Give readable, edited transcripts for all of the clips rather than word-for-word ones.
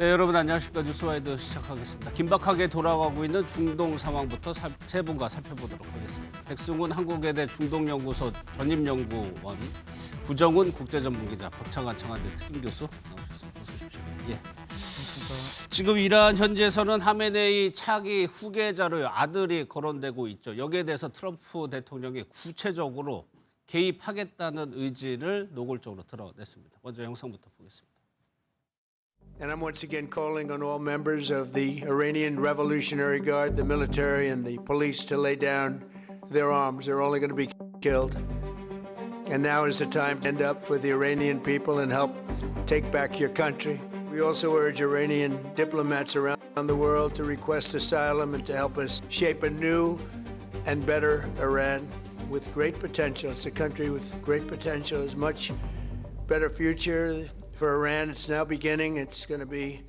네, 여러분 안녕하십니까. 뉴스와이드 시작하겠습니다. 긴박하게 돌아가고 있는 중동 상황부터 세 분과 살펴보도록 하겠습니다. 백승훈 한국외대 중동연구소 전임연구원, 구정훈 국제전문기자, 박창환 청와대 특임교수 나오셨습니다. 어서 오십시오. 예. 지금 이란 현지에서는 하메네이 차기 후계자로 아들이 거론되고 있죠. 여기에 대해서 트럼프 대통령이 구체적으로 개입하겠다는 의지를 노골적으로 드러냈습니다. 먼저 영상부터 보겠습니다. And I'm once again calling on all members of the Iranian Revolutionary Guard, the military and the police to lay down their arms. They're only going to be killed. And now is the time to end up for the Iranian people and help take back your country. We also urge Iranian diplomats around the world to request asylum and to help us shape a new and better Iran with great potential. It's a country with great potential, a much better future. For Iran, it's now beginning. It's going to be,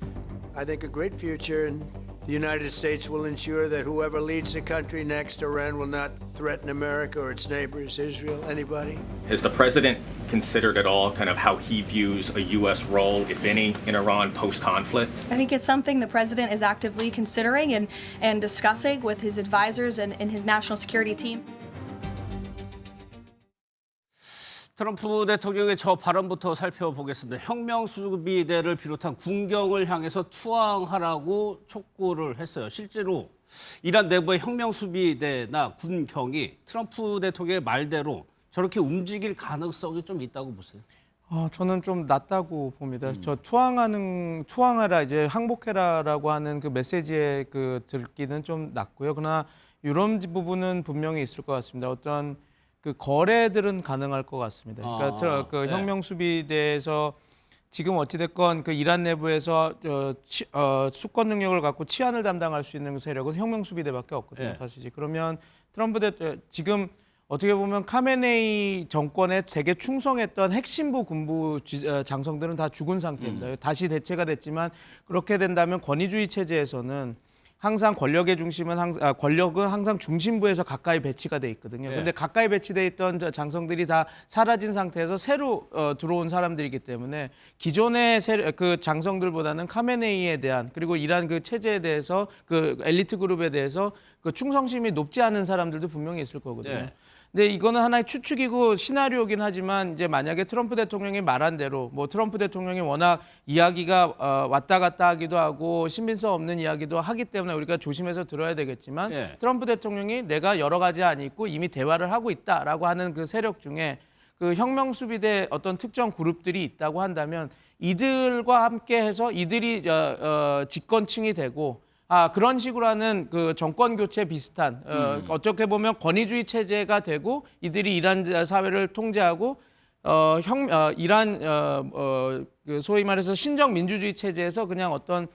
I think, a great future. And the United States will ensure that whoever leads the country next, Iran will not threaten America or its neighbors, Israel, anybody. Has the president considered at all kind of how he views a U.S. role, if any, in Iran post-conflict? I think it's something the president is actively considering and discussing with his advisors and his national security team. 트럼프 대통령의 저 발언부터 살펴보겠습니다. 혁명수비대를 비롯한 군경을 향해서 투항하라고 촉구를 했어요. 실제로 이란 내부의 혁명수비대나 군경이 트럼프 대통령의 말대로 저렇게 움직일 가능성이 좀 있다고 보세요? 저는 좀 낮다고 봅니다. 저 투항하라, 이제 항복해라라고 하는 그 메시지의 그 들기는 좀 낮고요. 그러나 이런 부분은 분명히 있을 것 같습니다. 어떤 그 거래들은 가능할 것 같습니다. 그러니까 그 네. 혁명수비대에서 지금 어찌됐건 그 이란 내부에서 수권 능력을 갖고 치안을 담당할 수 있는 세력은 혁명수비대밖에 없거든요. 네. 사실 그러면 트럼프 지금 어떻게 보면 카메네이 정권에 되게 충성했던 핵심부 군부 장성들은 다 죽은 상태입니다. 다시 대체가 됐지만 그렇게 된다면 권위주의 체제에서는 항상 권력의 중심은 권력은 항상 중심부에서 가까이 배치가 돼 있거든요. 그런데 가까이 배치돼 있던 장성들이 다 사라진 상태에서 새로 들어온 사람들이기 때문에 기존의 그 장성들보다는 카메네이에 대한 그리고 이란 그 체제에 대해서 그 엘리트 그룹에 대해서 그 충성심이 높지 않은 사람들도 분명히 있을 거거든요. 네. 근데 이거는 하나의 추측이고 시나리오긴 하지만 이제 만약에 트럼프 대통령이 말한 대로 뭐 트럼프 대통령이 워낙 이야기가 왔다 갔다 하기도 하고 신빙성 없는 이야기도 하기 때문에 우리가 조심해서 들어야 되겠지만 트럼프 대통령이 내가 여러 가지 안이 있고 이미 대화를 하고 있다라고 하는 그 세력 중에 그 혁명수비대 어떤 특정 그룹들이 있다고 한다면 이들과 함께 해서 이들이 집권층이 되고 그런 식으로 하는 그 정권 교체 비슷한 어떻게 보면 권위주의 체제가 되고 이들이 이란 사회를 통제하고 이란 그 소위 말해서 신정 민주주의 체제에서 그냥 어떤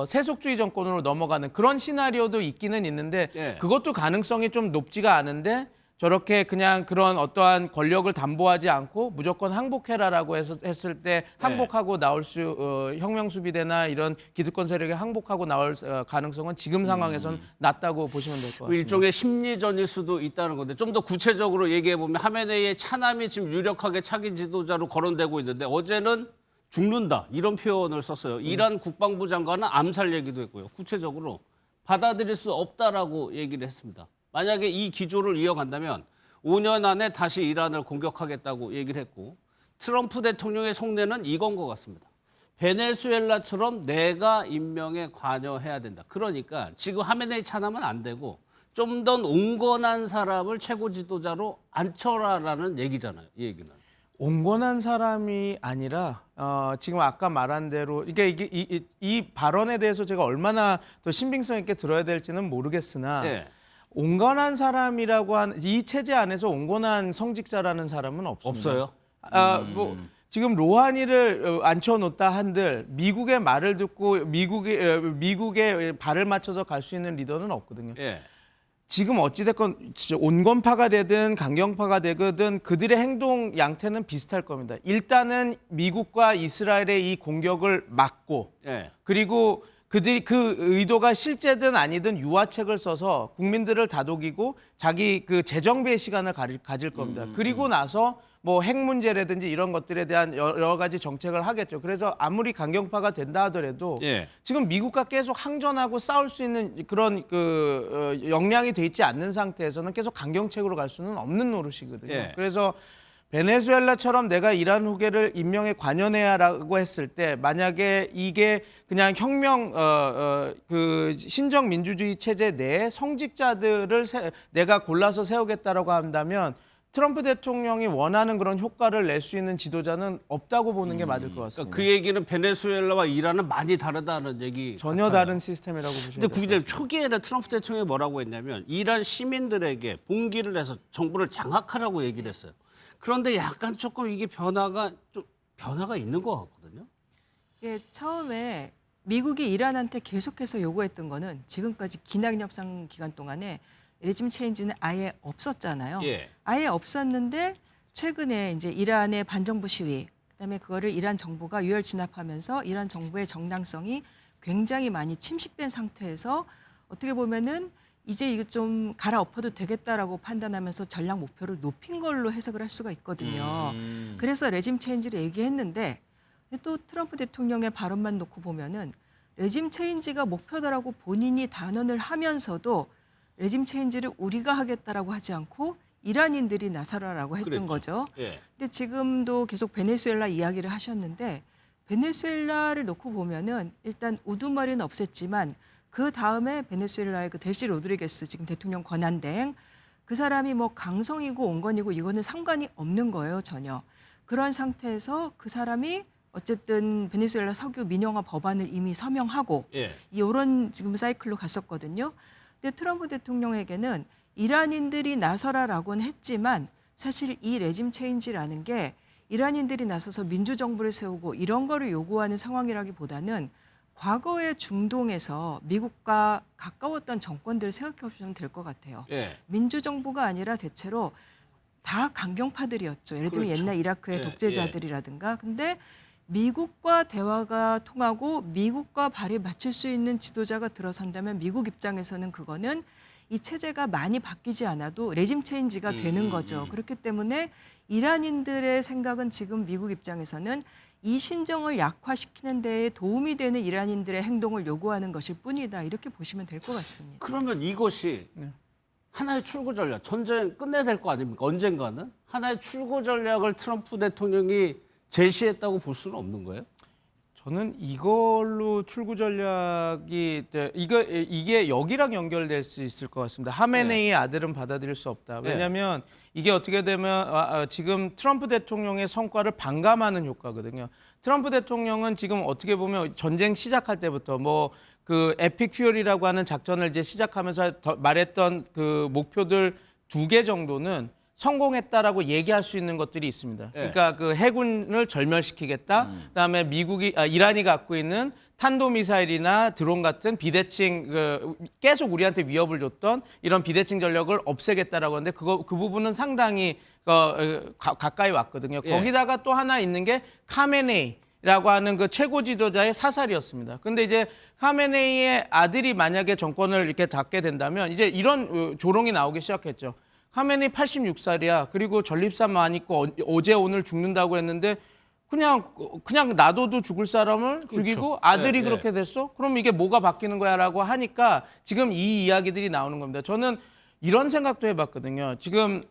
세속주의 정권으로 넘어가는 그런 시나리오도 있기는 있는데 그것도 가능성이 좀 높지가 않은데 저렇게 그냥 그런 어떠한 권력을 담보하지 않고 무조건 항복해라라고 했을 때 항복하고 나올 혁명수비대나 이런 기득권 세력에 항복하고 나올 가능성은 지금 상황에서는 낮다고 보시면 될 것 같습니다. 일종의 심리전일 수도 있다는 건데 좀 더 구체적으로 얘기해 보면 하메네이의 차남이 지금 유력하게 차기 지도자로 거론되고 있는데 어제는 죽는다 이런 표현을 썼어요. 이란 국방부 장관은 암살 얘기도 했고요. 구체적으로 받아들일 수 없다라고 얘기를 했습니다. 만약에 이 기조를 이어간다면 5년 안에 다시 이란을 공격하겠다고 얘기를 했고 트럼프 대통령의 속내는 이건 것 같습니다. 베네수엘라처럼 내가 임명에 관여해야 된다. 그러니까 지금 하메네이 차남은 안 되고 좀 더 온건한 사람을 최고 지도자로 앉혀라라는 얘기잖아요. 이 얘기는. 온건한 사람이 아니라 지금 아까 말한 대로 이게 이 발언에 대해서 제가 얼마나 더 신빙성 있게 들어야 될지는 모르겠으나 온건한 사람이라고 한 이 체제 안에서 온건한 성직자라는 사람은 없습니다. 없어요? 뭐 지금 로하니를 앉혀놓다 한들 미국의 말을 듣고 미국의 발을 맞춰서 갈 수 있는 리더는 없거든요. 지금 어찌됐건 온건파가 되든 강경파가 되든 그들의 행동 양태는 비슷할 겁니다. 일단은 미국과 이스라엘의 이 공격을 막고 그리고 그들이 그 의도가 실제든 아니든 유화책을 써서 국민들을 다독이고 자기 그 재정비의 시간을 가질 겁니다. 그리고 나서 뭐 핵 문제라든지 이런 것들에 대한 여러 가지 정책을 하겠죠. 그래서 아무리 강경파가 된다 하더라도 예. 지금 미국과 계속 항전하고 싸울 수 있는 그런 역량이 돼 있지 않는 상태에서는 계속 강경책으로 갈 수는 없는 노릇이거든요. 예. 그래서 베네수엘라처럼 내가 이란 후계를 임명에 관여해야라고 했을 때 만약에 이게 그냥 혁명 그 신정 민주주의 체제 내에 성직자들을 내가 골라서 세우겠다라고 한다면 트럼프 대통령이 원하는 그런 효과를 낼 수 있는 지도자는 없다고 보는 게 맞을 것 같습니다. 그러니까 그 얘기는 베네수엘라와 이란은 많이 다르다는 얘기. 전혀 같아요. 다른 시스템이라고 보시면 근데 됩니다. 그게 초기에는 트럼프 대통령이 뭐라고 했냐면 이란 시민들에게 봉기를 해서 정부를 장악하라고 얘기를 했어요. 그런데 약간 조금 이게 변화가 있는 것 같거든요. 예, 처음에 미국이 이란한테 계속해서 요구했던 거는 지금까지 기나긴 협상 기간 동안에 레짐 체인지는 아예 없었잖아요. 예. 아예 없었는데 최근에 이제 이란의 반정부 시위, 그다음에 그거를 이란 정부가 유혈 진압하면서 이란 정부의 정당성이 굉장히 많이 침식된 상태에서 어떻게 보면은 이제 이거 좀 갈아엎어도 되겠다라고 판단하면서 전략 목표를 높인 걸로 해석을 할 수가 있거든요. 그래서 레짐 체인지를 얘기했는데 또 트럼프 대통령의 발언만 놓고 보면은 레짐 체인지가 목표다라고 본인이 단언을 하면서도 레짐 체인지를 우리가 하겠다라고 하지 않고 이란인들이 나서라라고 했던 그랬죠. 거죠. 예. 근데 지금도 계속 베네수엘라 이야기를 하셨는데 베네수엘라를 놓고 보면은 일단 우두머리는 없앴지만 그 다음에 베네수엘라의 그 델시 로드리게스 지금 대통령 권한대행 그 사람이 뭐 강성이고 온건이고 이거는 상관이 없는 거예요 전혀. 그런 상태에서 그 사람이 어쨌든 베네수엘라 석유 민영화 법안을 이미 서명하고 예. 이런 지금 사이클로 갔었거든요. 근데 트럼프 대통령에게는 이란인들이 나서라라고는 했지만 사실 이 레짐 체인지라는 게 이란인들이 나서서 민주정부를 세우고 이런 거를 요구하는 상황이라기보다는 과거의 중동에서 미국과 가까웠던 정권들을 생각해 보시면 될 것 같아요. 예. 민주정부가 아니라 대체로 다 강경파들이었죠. 예를 들면 그렇죠. 옛날 이라크의 예, 독재자들이라든가. 근데 미국과 대화가 통하고 미국과 발이 맞출 수 있는 지도자가 들어선다면 미국 입장에서는 그거는 이 체제가 많이 바뀌지 않아도 레짐 체인지가 되는 거죠. 그렇기 때문에 이란인들의 생각은 지금 미국 입장에서는 이 신정을 약화시키는 데에 도움이 되는 이란인들의 행동을 요구하는 것일 뿐이다. 이렇게 보시면 될 것 같습니다. 그러면 이것이 하나의 출구 전략, 전쟁 끝내야 될 거 아닙니까? 언젠가는 하나의 출구 전략을 트럼프 대통령이 제시했다고 볼 수는 없는 거예요? 저는 이걸로 출구 전략이 이게 여기랑 연결될 수 있을 것 같습니다. 하메네이의 아들은 받아들일 수 없다. 왜냐하면 이게 어떻게 되면 지금 트럼프 대통령의 성과를 반감하는 효과거든요. 트럼프 대통령은 지금 어떻게 보면 전쟁 시작할 때부터 뭐 그 에픽 퓨어리라고 하는 작전을 이제 시작하면서 말했던 그 목표들 2개 정도는 성공했다라고 얘기할 수 있는 것들이 있습니다. 그러니까 그 해군을 절멸시키겠다. 그다음에 이란이 갖고 있는 탄도미사일이나 드론 같은 비대칭 계속 우리한테 위협을 줬던 이런 비대칭 전력을 없애겠다라고 하는데 그 부분은 상당히 가까이 왔거든요. 거기다가 또 하나 있는 게 카메네이라고 하는 그 최고 지도자의 사살이었습니다. 근데 이제 카메네이의 아들이 만약에 정권을 이렇게 잡게 된다면 이제 이런 조롱이 나오기 시작했죠. 하메네이 86살이야. 그리고 전립선만 있고 어제 오늘 죽는다고 했는데 그냥 놔둬도 죽을 사람을 죽이고 아들이 그렇게 됐어? 그럼 이게 뭐가 바뀌는 거야라고 하니까 지금 이 이야기들이 나오는 겁니다. 저는 이런 생각도 해봤거든요. 지금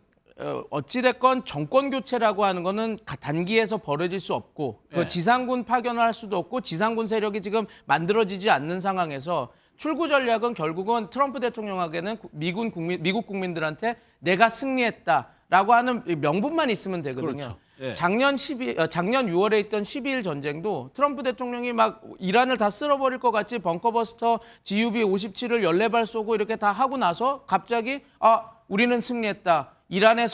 어찌됐건 정권 교체라고 하는 거는 단기에서 벌어질 수 없고 그 지상군 파견을 할 수도 없고 지상군 세력이 지금 만들어지지 않는 상황에서 출구 전략은 결국은 트럼프 대통령에게는 미국 국민들한테 내가 승리했다라고 하는 명분만 있으면 되거든요. 그렇죠. 작년 6월에 있던 12일 전쟁도 트럼프 대통령이 막 이란을 다 쓸어버릴 것 같이 벙커버스터 GUB-57을 14발 쏘고 이렇게 다 하고 나서 갑자기 우리는 승리했다. 이란의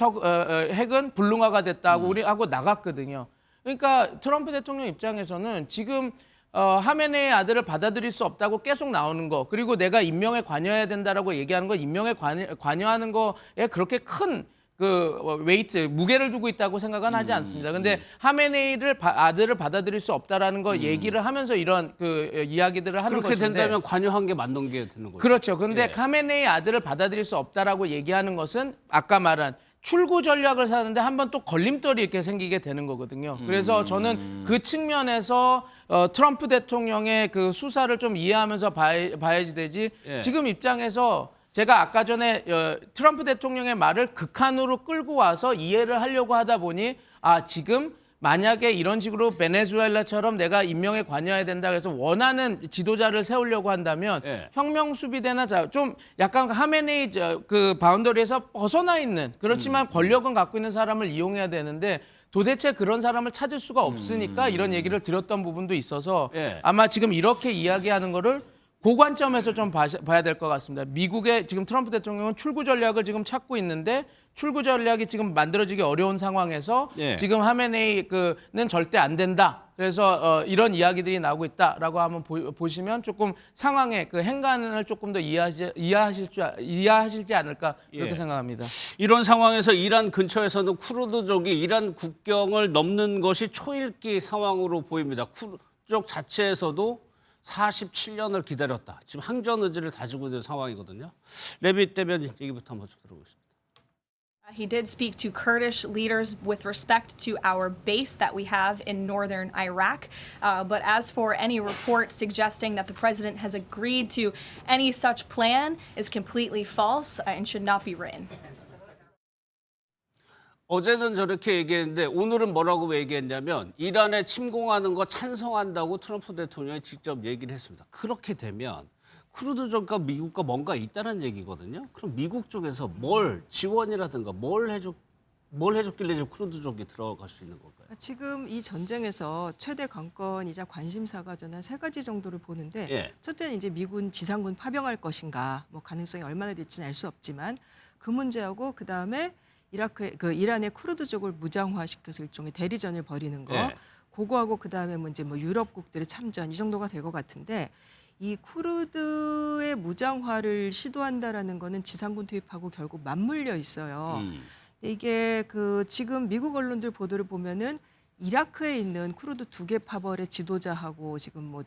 핵은 불능화가 됐다고 우리 하고 나갔거든요. 그러니까 트럼프 대통령 입장에서는 지금 하메네이의 아들을 받아들일 수 없다고 계속 나오는 거, 그리고 내가 임명에 관여해야 된다라고 얘기하는 거, 임명에 관여하는 거에 그렇게 큰 무게를 두고 있다고 생각은 하지 않습니다. 근데 하메네이를 아들을 받아들일 수 없다라는 거 얘기를 하면서 이런 이야기들을 하는 그렇게 것인데 된다면 관여한 게 맞는 게 되는 거죠. 그렇죠. 근데 카메네이 아들을 받아들일 수 없다라고 얘기하는 것은 아까 말한 출구 전략을 사는데 한번 또 걸림돌이 이렇게 생기게 되는 거거든요. 그래서 저는 그 측면에서 트럼프 대통령의 그 수사를 좀 이해하면서 봐야지 되지. 예. 지금 입장에서 제가 아까 전에 트럼프 대통령의 말을 극한으로 끌고 와서 이해를 하려고 하다 보니 지금 만약에 이런 식으로 베네수엘라처럼 내가 임명에 관여해야 된다 그래서 원하는 지도자를 세우려고 한다면 예. 혁명 수비대나 좀 약간 하메네이 그 바운더리에서 벗어나 있는 그렇지만 권력은 갖고 있는 사람을 이용해야 되는데 도대체 그런 사람을 찾을 수가 없으니까 이런 얘기를 드렸던 부분도 있어서 예. 아마 지금 이렇게 이야기하는 거를 그 관점에서 좀 봐야 될 것 같습니다. 미국의 지금 트럼프 대통령은 출구 전략을 지금 찾고 있는데 출구 전략이 지금 만들어지기 어려운 상황에서 예. 지금 지금 하메네이는 절대 안 된다. 그래서 이런 이야기들이 나오고 있다라고 한번 보시면 조금 상황의 그 행간을 조금 더 이해하실지 않을까 이렇게 예. 생각합니다. 이런 상황에서 이란 근처에서는 쿠르드족이 이란 국경을 넘는 것이 초일기 상황으로 보입니다. 쿠르드족 자체에서도 47년을 기다렸다. 지금 항전 의지를 다지고 있는 상황이거든요. 레빗 대변인 얘기부터 한번 들어보겠습니다. He did speak to Kurdish leaders with respect to our base that we have in northern Iraq. But as for any report suggesting that the president has agreed to any such plan is completely false and should not be written. 어제는 저렇게 얘기했는데 오늘은 뭐라고 얘기했냐면 이란에 침공하는 거 찬성한다고 트럼프 대통령이 직접 얘기를 했습니다. 그렇게 되면 쿠르드족과 미국과 뭔가 있다는 얘기거든요. 그럼 미국 쪽에서 뭘 지원이라든가 뭘 해줬길래 지금 쿠르드족이 들어갈 수 있는 걸까요? 지금 이 전쟁에서 최대 관건이자 관심사가 저는 세 가지 정도를 보는데 예. 첫째는 이제 미군 지상군 파병할 것인가 뭐 가능성이 얼마나 될지는 알 수 없지만 그 문제하고 그 다음에 이란의 쿠르드족을 무장화시켜서 일종의 대리전을 벌이는 거 예. 그거하고 그 다음에 뭐 유럽국들의 참전 이 정도가 될 것 같은데 이 쿠르드의 무장화를 시도한다라는 거는 지상군 투입하고 결국 맞물려 있어요. 이게 지금 미국 언론들 보도를 보면은 이라크에 있는 쿠르드 2개 파벌의 지도자하고 지금 뭐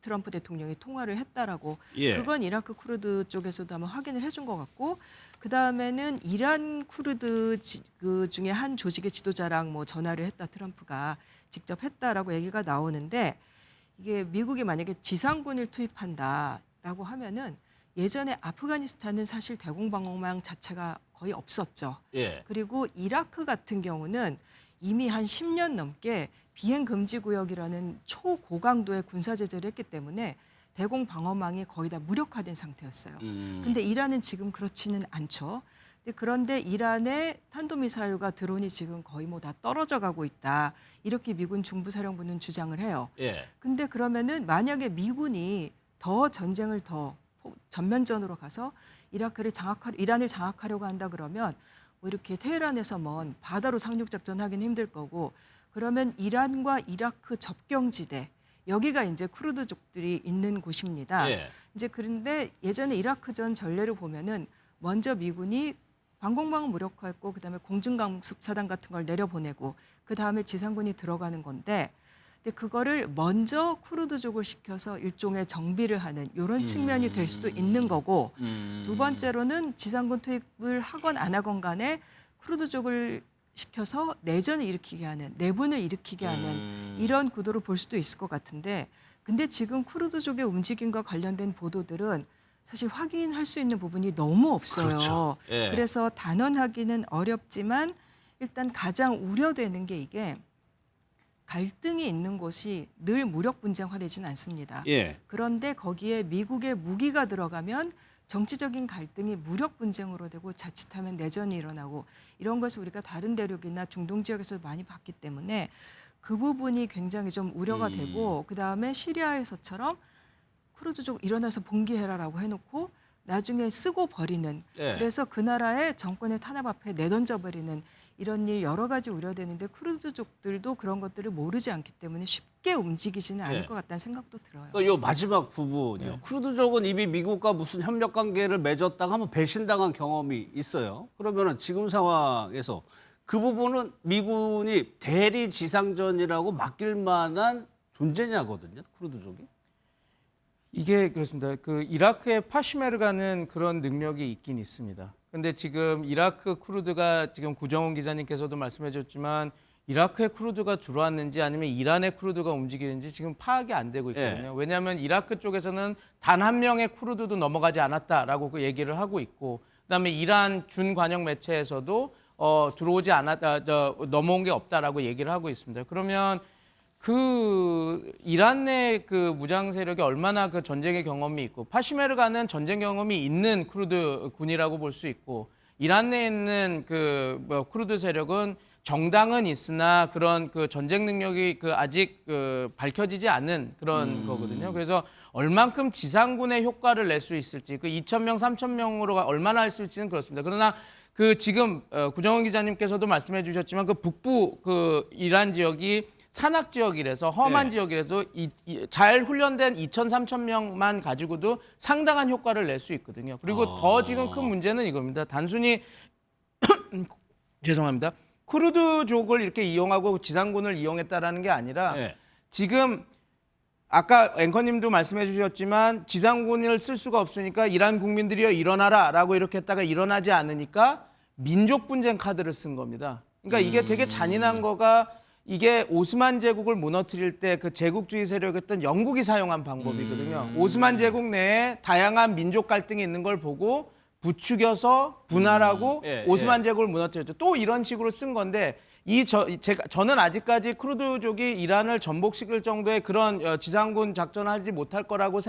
트럼프 대통령이 통화를 했다라고 예. 그건 이라크 쿠르드 쪽에서도 아마 확인을 해준 것 같고 그 다음에는 이란 쿠르드 그 중에 한 조직의 지도자랑 뭐 전화를 했다 트럼프가 직접 했다라고 얘기가 나오는데 이게 미국이 만약에 지상군을 투입한다라고 하면은 예전에 아프가니스탄은 사실 대공방어망 자체가 거의 없었죠. 예. 그리고 이라크 같은 경우는 이미 한 10년 넘게 비행 금지 구역이라는 초고강도의 군사 제재를 했기 때문에 대공 방어망이 거의 다 무력화된 상태였어요. 근데 이란은 지금 그렇지는 않죠. 그런데 이란의 탄도미사일과 드론이 지금 거의 뭐 다 떨어져 가고 있다. 이렇게 미군 중부사령부는 주장을 해요. 예. 근데 그러면은 만약에 미군이 더 전쟁을 더 전면전으로 가서 이란을 장악하려고 한다 그러면 뭐 이렇게 테헤란에서 먼 바다로 상륙 작전하기는 힘들 거고 그러면 이란과 이라크 접경지대 여기가 이제 쿠르드족들이 있는 곳입니다. 예. 이제 그런데 예전에 이라크전 전례를 보면은 먼저 미군이 방공망을 무력화했고 그다음에 공중강습 사단 같은 걸 내려보내고 그다음에 지상군이 들어가는 건데 근데 그거를 먼저 쿠르드족을 시켜서 일종의 정비를 하는 이런 측면이 될 수도 있는 거고 두 번째로는 지상군 투입을 하건 안 하건 간에 쿠르드족을 시켜서 내전을 일으키게 하는 내분을 일으키게 하는 이런 구도로 볼 수도 있을 것 같은데 근데 지금 쿠르드족의 움직임과 관련된 보도들은 사실 확인할 수 있는 부분이 너무 없어요. 그렇죠. 예. 그래서 단언하기는 어렵지만 일단 가장 우려되는 게 이게 갈등이 있는 곳이 늘 무력 분쟁화되지는 않습니다. 예. 그런데 거기에 미국의 무기가 들어가면 정치적인 갈등이 무력 분쟁으로 되고 자칫하면 내전이 일어나고 이런 것을 우리가 다른 대륙이나 중동 지역에서 많이 봤기 때문에 그 부분이 굉장히 좀 우려가 되고 그다음에 시리아에서처럼 쿠르드족 일어나서 봉기해라라고 해놓고 나중에 쓰고 버리는 예. 그래서 그 나라의 정권의 탄압 앞에 내던져버리는 이런 일 여러 가지 우려되는데 쿠르드족들도 그런 것들을 모르지 않기 때문에 쉽게 움직이지는 않을 예. 것 같다는 생각도 들어요. 요 마지막 부분이요. 쿠르드족은 이미 미국과 무슨 협력 관계를 맺었다가 한번 배신당한 경험이 있어요. 그러면은 지금 상황에서 그 부분은 미군이 대리 지상전이라고 맡길 만한 존재냐거든요. 쿠르드족이. 이게 그렇습니다. 그 이라크에 파시메르가는 그런 능력이 있긴 있습니다. 근데 지금 이라크 쿠르드가 지금 구정훈 기자님께서도 말씀해 주셨지만 이라크의 쿠르드가 들어왔는지 아니면 이란의 쿠르드가 움직이는지 지금 파악이 안 되고 있거든요. 왜냐하면 이라크 쪽에서는 단 한 명의 쿠르드도 넘어가지 않았다라고 그 얘기를 하고 있고, 그다음에 이란 준관영 매체에서도 들어오지 않았다, 넘어온 게 없다라고 얘기를 하고 있습니다. 그러면 그 이란 내 그 무장 세력이 얼마나 그 전쟁의 경험이 있고, 파시메르가는 전쟁 경험이 있는 쿠르드 군이라고 볼 수 있고, 이란 내에 있는 그 쿠르드 세력은 정당은 있으나 그런 그 전쟁 능력이 그 아직 그 밝혀지지 않은 그런 거거든요. 그래서 얼만큼 지상군의 효과를 낼 수 있을지, 그 2,000명, 3,000명으로 얼마나 할 수 있을지는 그렇습니다. 그러나 그 지금 구정훈 기자님께서도 말씀해 주셨지만 그 북부 그 이란 지역이 산악 지역이라서 험한 지역이라서 잘 훈련된 2,000, 3,000명만 가지고도 상당한 효과를 낼 수 있거든요. 그리고 더 지금 큰 문제는 이겁니다. 단순히 죄송합니다. 쿠르드족을 이렇게 이용하고 지상군을 이용했다라는 게 아니라 지금 아까 앵커님도 말씀해 주셨지만 지상군을 쓸 수가 없으니까 이란 국민들이여 일어나라라고 이렇게 했다가 일어나지 않으니까 민족 분쟁 카드를 쓴 겁니다. 그러니까 이게 되게 잔인한 거가 이게 오스만 제국을 무너뜨릴 때 그 제국주의 세력이었던 영국이 사용한 방법이거든요. 오스만 제국 내에 다양한 민족 갈등이 있는 걸 보고 부추겨서 분할하고 오스만 제국을 무너뜨렸죠. 또 이런 식으로 쓴 건데 저는 아직까지 쿠르드족이 이란을 전복시킬 정도의 그런 지상군 작전을 하지 못할 거라고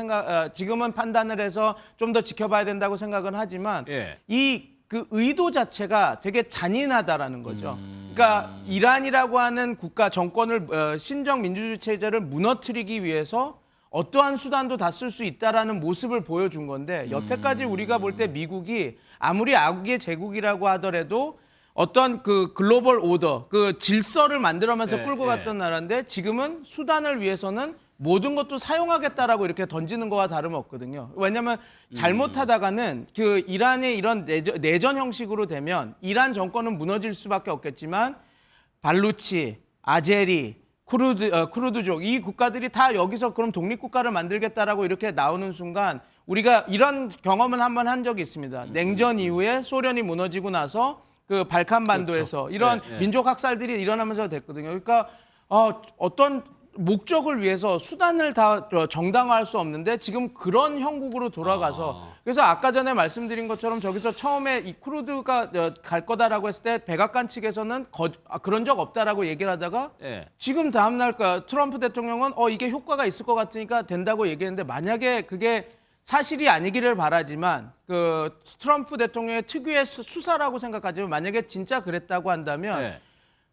지금은 판단을 해서 좀 더 지켜봐야 된다고 생각은 하지만 이 그 의도 자체가 되게 잔인하다라는 거죠. 그러니까 이란이라고 하는 국가 정권을 신정 민주주의 체제를 무너뜨리기 위해서 어떠한 수단도 다 쓸 수 있다라는 모습을 보여준 건데 여태까지 우리가 볼 때 미국이 아무리 악의 제국이라고 하더라도 어떤 그 글로벌 오더, 그 질서를 만들어면서 끌고 갔던 나라인데 지금은 수단을 위해서는 모든 것도 사용하겠다라고 이렇게 던지는 거와 다름없거든요. 왜냐하면 잘못하다가는 그 이란의 이런 내전 형식으로 되면 이란 정권은 무너질 수밖에 없겠지만 발루치, 아제리, 쿠르드족 이 국가들이 다 여기서 그럼 독립국가를 만들겠다라고 이렇게 나오는 순간 우리가 이런 경험은 한번 한 적이 있습니다. 냉전 이후에 소련이 무너지고 나서 그 발칸 반도에서 이런 민족 학살들이 일어나면서 됐거든요. 그러니까 어떤 목적을 위해서 수단을 다 정당화할 수 없는데 지금 그런 형국으로 돌아가서 그래서 아까 전에 말씀드린 것처럼 저기서 처음에 이 쿠르드가 갈 거다라고 했을 때 백악관 측에서는 그런 적 없다라고 얘기를 하다가 지금 다음날 트럼프 대통령은 이게 효과가 있을 것 같으니까 된다고 얘기했는데 만약에 그게 사실이 아니기를 바라지만 그 트럼프 대통령의 특유의 수사라고 생각하지만 만약에 진짜 그랬다고 한다면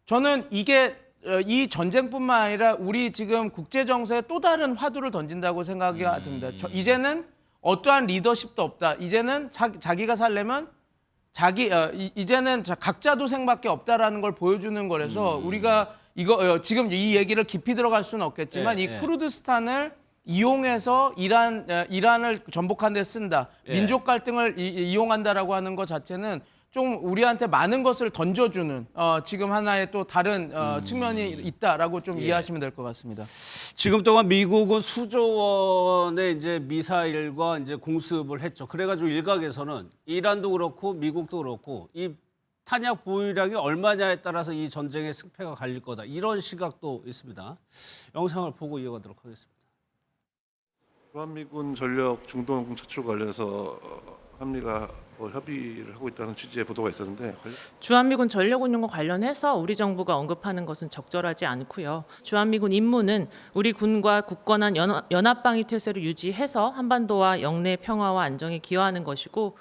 저는 이게 이 전쟁뿐만 아니라 우리 지금 국제 정세에 또 다른 화두를 던진다고 생각이 듭니다. 이제는 어떠한 리더십도 없다. 이제는 자기가 살려면 이제는 각자 도생밖에 없다라는 걸 보여주는 거라서 우리가 이거 지금 이 얘기를 깊이 들어갈 수는 없겠지만 이 쿠르드스탄을 이용해서 이란을 전복한 데 쓴다. 민족 갈등을 이용한다라고 하는 것 자체는 좀 우리한테 많은 것을 던져주는 지금 하나의 또 다른 측면이 있다라고 좀 이해하시면 될 것 같습니다. 지금 동안 미국은 수조 원의 이제 미사일과 이제 공습을 했죠. 그래가지고 일각에서는 이란도 그렇고 미국도 그렇고 이 탄약 보유량이 얼마냐에 따라서 이 전쟁의 승패가 갈릴 거다. 이런 시각도 있습니다. 영상을 보고 이어가도록 하겠습니다. 주한미군 전력 중동 차출 관련해서 한미가 협의를 하고 있다는 취지의 보도가 있었는데 주한미군 전력 운용과 관련해서 우리 정부가 언급하는 것은 적절하지 않고요. 주한미군 임무는 우리 군과 굳건한 연합방위 태세를 유지해서 한반도와 영내 평화와 안정에 기여하는 것이고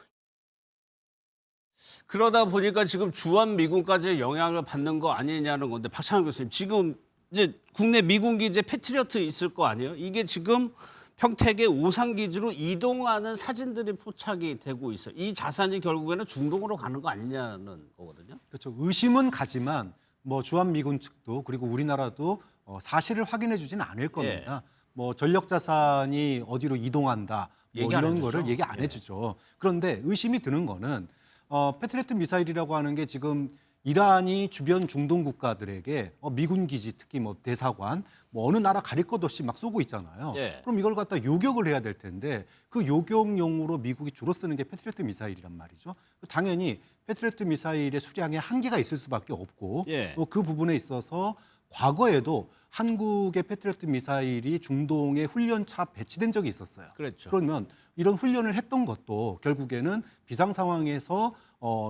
그러다 보니까 지금 주한미군까지 영향을 받는 거 아니냐는 건데 박찬환 교수님 지금 이제 국내 미군 기지에 패트리어트 있을 거 아니에요? 이게 지금 평택의 오산 기지로 이동하는 사진들이 포착이 되고 있어요. 이 자산이 결국에는 중동으로 가는 거 아니냐는 거거든요. 그렇죠. 의심은 가지만 뭐 주한미군 측도 그리고 우리나라도 사실을 확인해 주지는 않을 겁니다. 뭐 전력 자산이 어디로 이동한다 뭐 이런 거를 얘기 안 해주죠. 그런데 의심이 드는 거는 패트리어트 미사일이라고 하는 게 지금 이란이 주변 중동 국가들에게 미군 기지 특히 뭐 대사관 뭐 어느 나라 가릴 것 없이 막 쏘고 있잖아요. 예. 그럼 이걸 갖다 요격을 해야 될 텐데 그 요격용으로 미국이 주로 쓰는 게 패트리어트 미사일이란 말이죠. 당연히 패트리어트 미사일의 수량에 한계가 있을 수밖에 없고 예. 또 그 부분에 있어서 과거에도 한국의 패트리어트 미사일이 중동에 훈련차 배치된 적이 있었어요. 그랬죠. 그러면 이런 훈련을 했던 것도 결국에는 비상 상황에서